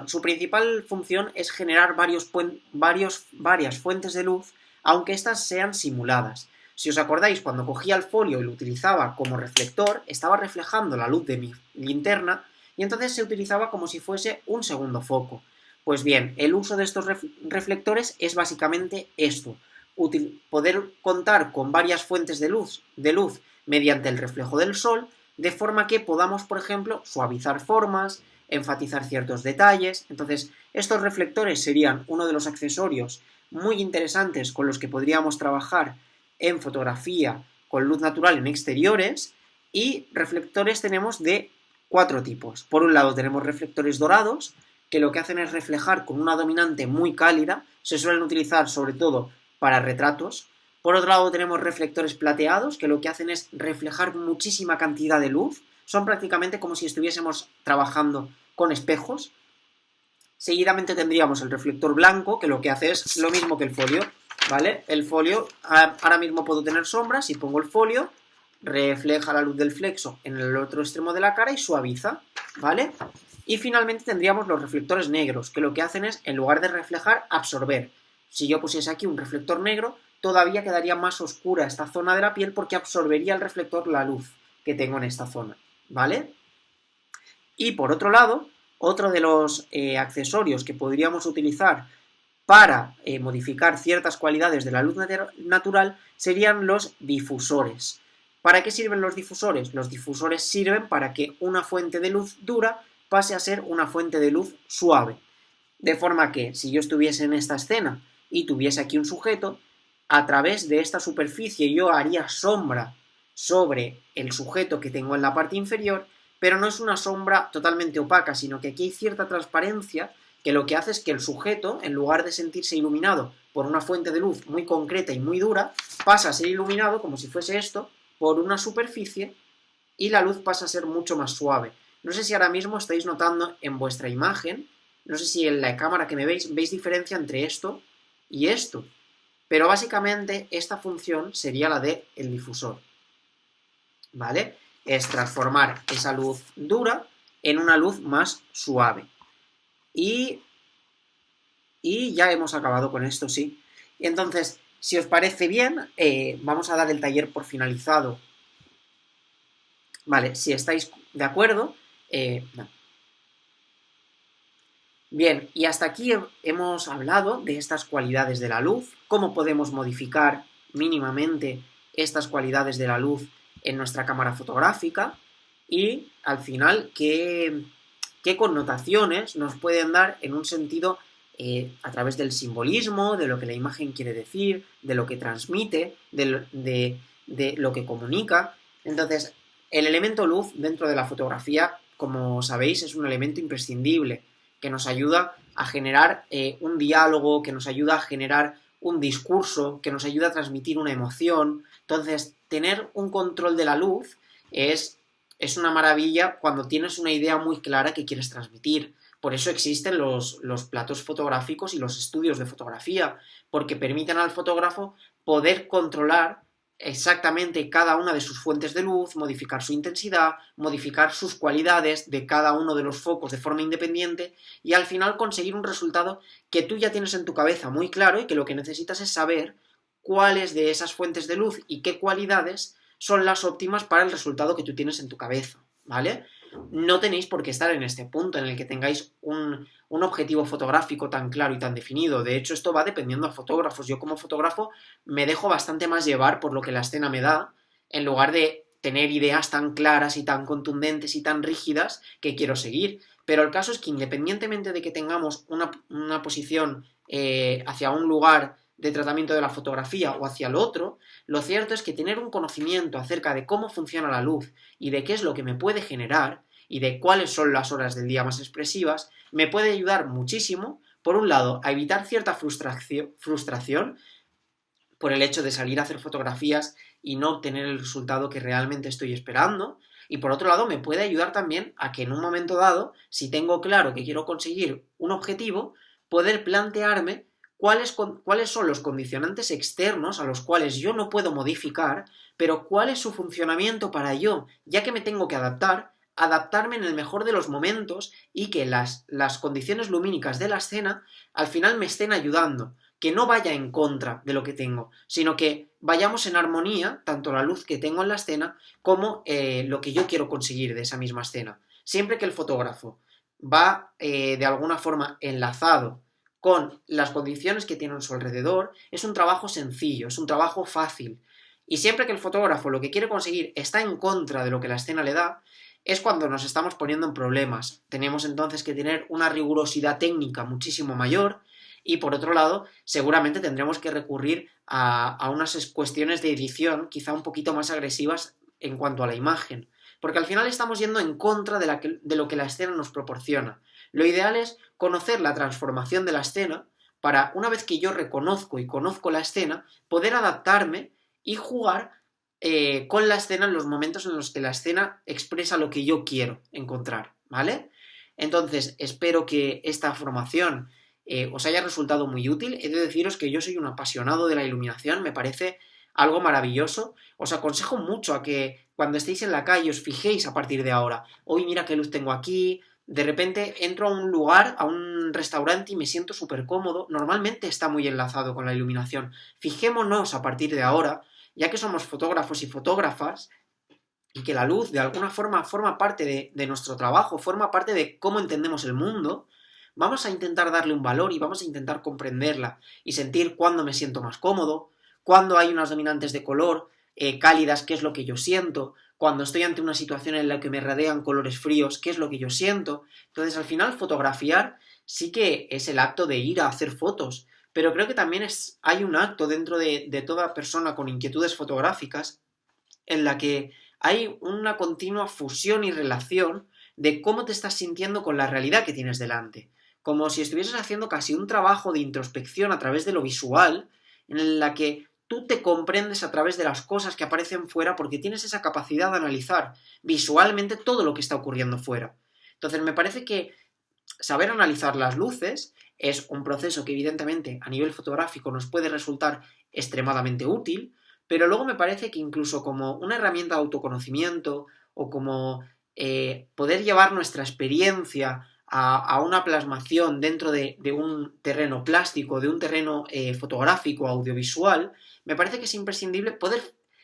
su principal función es generar varias fuentes de luz, aunque éstas sean simuladas. Si os acordáis, cuando cogía el folio y lo utilizaba como reflector, estaba reflejando la luz de mi linterna y entonces se utilizaba como si fuese un segundo foco. Pues bien, el uso de estos reflectores es básicamente esto: poder contar con varias fuentes de luz mediante el reflejo del sol, de forma que podamos, por ejemplo, suavizar formas, enfatizar ciertos detalles. Entonces, estos reflectores serían uno de los accesorios muy interesantes con los que podríamos trabajar en fotografía con luz natural en exteriores. Y reflectores tenemos de 4 tipos. Por un lado tenemos reflectores dorados, que lo que hacen es reflejar con una dominante muy cálida, se suelen utilizar sobre todo para retratos. Por otro lado tenemos reflectores plateados, que lo que hacen es reflejar muchísima cantidad de luz, son prácticamente como si estuviésemos trabajando con espejos. Seguidamente tendríamos el reflector blanco, que lo que hace es lo mismo que el folio, ¿vale? El folio, ahora mismo puedo tener sombras, si pongo el folio, refleja la luz del flexo en el otro extremo de la cara y suaviza, ¿vale? Y finalmente tendríamos los reflectores negros, que lo que hacen es, en lugar de reflejar, absorber. Si yo pusiese aquí un reflector negro, todavía quedaría más oscura esta zona de la piel porque absorbería el reflector la luz que tengo en esta zona, ¿vale? Y por otro lado, otro de los accesorios que podríamos utilizar para modificar ciertas cualidades de la luz natural serían los difusores. ¿Para qué sirven los difusores? Los difusores sirven para que una fuente de luz dura pase a ser una fuente de luz suave. De forma que, si yo estuviese en esta escena y tuviese aquí un sujeto, a través de esta superficie yo haría sombra sobre el sujeto que tengo en la parte inferior, pero no es una sombra totalmente opaca, sino que aquí hay cierta transparencia que lo que hace es que el sujeto, en lugar de sentirse iluminado por una fuente de luz muy concreta y muy dura, pasa a ser iluminado, como si fuese esto, por una superficie y la luz pasa a ser mucho más suave. No sé si ahora mismo estáis notando en vuestra imagen, no sé si en la cámara que me veis diferencia entre esto y esto, pero básicamente esta función sería la del difusor, ¿vale? Es transformar esa luz dura en una luz más suave. Y ya hemos acabado con esto, sí. Entonces, si os parece bien, vamos a dar el taller por finalizado. Vale, si estáis de acuerdo. No. Bien, y hasta aquí hemos hablado de estas cualidades de la luz, cómo podemos modificar mínimamente estas cualidades de la luz en nuestra cámara fotográfica y, al final, qué connotaciones nos pueden dar en un sentido a través del simbolismo, de lo que la imagen quiere decir, de lo que transmite, de lo que comunica. Entonces, el elemento luz dentro de la fotografía, como sabéis, es un elemento imprescindible que nos ayuda a generar un diálogo, que nos ayuda a generar un discurso, que nos ayuda a transmitir una emoción. Entonces, tener un control de la luz es una maravilla cuando tienes una idea muy clara que quieres transmitir. Por eso existen los platos fotográficos y los estudios de fotografía, porque permiten al fotógrafo poder controlar exactamente cada una de sus fuentes de luz, modificar su intensidad, modificar sus cualidades de cada uno de los focos de forma independiente y al final conseguir un resultado que tú ya tienes en tu cabeza muy claro y que lo que necesitas es saber cuáles de esas fuentes de luz y qué cualidades son las óptimas para el resultado que tú tienes en tu cabeza, ¿vale? No tenéis por qué estar en este punto en el que tengáis un objetivo fotográfico tan claro y tan definido. De hecho, esto va dependiendo a fotógrafos. Yo como fotógrafo me dejo bastante más llevar por lo que la escena me da, en lugar de tener ideas tan claras y tan contundentes y tan rígidas que quiero seguir. Pero el caso es que independientemente de que tengamos una posición hacia un lugar de tratamiento de la fotografía o hacia el otro, lo cierto es que tener un conocimiento acerca de cómo funciona la luz y de qué es lo que me puede generar y de cuáles son las horas del día más expresivas, me puede ayudar muchísimo, por un lado, a evitar cierta frustración por el hecho de salir a hacer fotografías y no obtener el resultado que realmente estoy esperando. Y por otro lado, me puede ayudar también a que en un momento dado, si tengo claro que quiero conseguir un objetivo, poder plantearme cuáles son los condicionantes externos a los cuales yo no puedo modificar, pero cuál es su funcionamiento para yo, ya que me tengo que adaptarme en el mejor de los momentos y que las condiciones lumínicas de la escena al final me estén ayudando, que no vaya en contra de lo que tengo, sino que vayamos en armonía, tanto la luz que tengo en la escena como lo que yo quiero conseguir de esa misma escena. Siempre que el fotógrafo va de alguna forma enlazado con las condiciones que tiene a su alrededor, es un trabajo sencillo, es un trabajo fácil. Y siempre que el fotógrafo lo que quiere conseguir está en contra de lo que la escena le da, es cuando nos estamos poniendo en problemas. Tenemos entonces que tener una rigurosidad técnica muchísimo mayor y por otro lado, seguramente tendremos que recurrir a unas cuestiones de edición quizá un poquito más agresivas en cuanto a la imagen, porque al final estamos yendo en contra de lo que la escena nos proporciona. Lo ideal es conocer la transformación de la escena para, una vez que yo reconozco y conozco la escena, poder adaptarme y jugar con la escena en los momentos en los que la escena expresa lo que yo quiero encontrar, ¿vale? Entonces, espero que esta formación os haya resultado muy útil. He de deciros que yo soy un apasionado de la iluminación, me parece algo maravilloso. Os aconsejo mucho a que cuando estéis en la calle os fijéis a partir de ahora. Hoy mira qué luz tengo aquí. De repente entro a un lugar, a un restaurante y me siento súper cómodo. Normalmente está muy enlazado con la iluminación. Fijémonos a partir de ahora, ya que somos fotógrafos y fotógrafas, y que la luz de alguna forma forma parte de nuestro trabajo, forma parte de cómo entendemos el mundo, vamos a intentar darle un valor y vamos a intentar comprenderla y sentir cuándo me siento más cómodo, cuándo hay unas dominantes de color cálidas, qué es lo que yo siento, cuando estoy ante una situación en la que me rodean colores fríos, qué es lo que yo siento. Entonces, al final, fotografiar sí que es el acto de ir a hacer fotos, pero creo que también hay un acto dentro de toda persona con inquietudes fotográficas en la que hay una continua fusión y relación de cómo te estás sintiendo con la realidad que tienes delante. Como si estuvieses haciendo casi un trabajo de introspección a través de lo visual, en la que tú te comprendes a través de las cosas que aparecen fuera porque tienes esa capacidad de analizar visualmente todo lo que está ocurriendo fuera. Entonces me parece que saber analizar las luces es un proceso que evidentemente a nivel fotográfico nos puede resultar extremadamente útil, pero luego me parece que incluso como una herramienta de autoconocimiento o como poder llevar nuestra experiencia a una plasmación dentro de un terreno plástico, de un terreno fotográfico, audiovisual, me parece que es imprescindible poder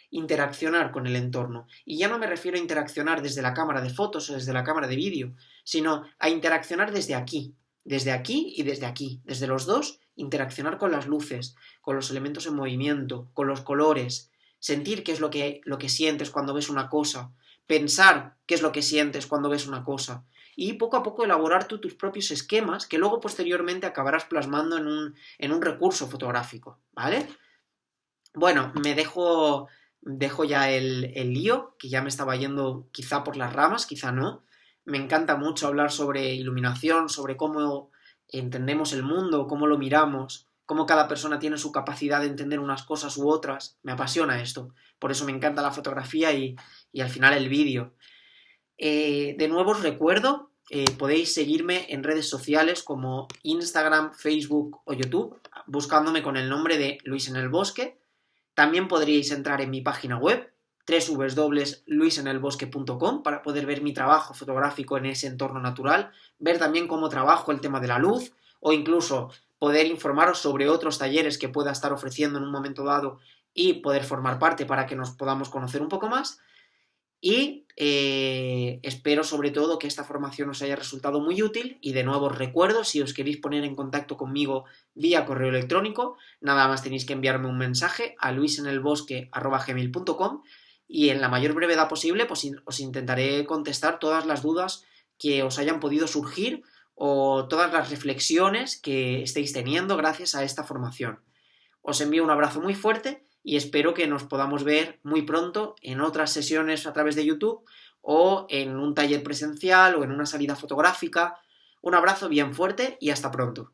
interaccionar con el entorno. Y ya no me refiero a interaccionar desde la cámara de fotos o desde la cámara de vídeo, sino a interaccionar desde aquí y desde aquí, desde los dos, interaccionar con las luces, con los elementos en movimiento, con los colores, sentir qué es lo que sientes cuando ves una cosa, pensar qué es lo que sientes cuando ves una cosa, y poco a poco elaborar tú tus propios esquemas que luego posteriormente acabarás plasmando en un recurso fotográfico, ¿vale? Bueno, dejo ya el lío, que ya me estaba yendo quizá por las ramas, quizá no. Me encanta mucho hablar sobre iluminación, sobre cómo entendemos el mundo, cómo lo miramos, cómo cada persona tiene su capacidad de entender unas cosas u otras. Me apasiona esto. Por eso me encanta la fotografía y al final el vídeo. De nuevo os recuerdo, podéis seguirme en redes sociales como Instagram, Facebook o YouTube, buscándome con el nombre de Luis en el Bosque. También podríais entrar en mi página web, www.luisenelbosque.com, para poder ver mi trabajo fotográfico en ese entorno natural, ver también cómo trabajo el tema de la luz, o incluso poder informaros sobre otros talleres que pueda estar ofreciendo en un momento dado y poder formar parte para que nos podamos conocer un poco más. Y espero sobre todo que esta formación os haya resultado muy útil y de nuevo os recuerdo, si os queréis poner en contacto conmigo vía correo electrónico, nada más tenéis que enviarme un mensaje a luisenelbosque@gmail.com y en la mayor brevedad posible pues os intentaré contestar todas las dudas que os hayan podido surgir o todas las reflexiones que estéis teniendo gracias a esta formación. Os envío un abrazo muy fuerte y espero que nos podamos ver muy pronto en otras sesiones a través de YouTube o en un taller presencial o en una salida fotográfica. Un abrazo bien fuerte y hasta pronto.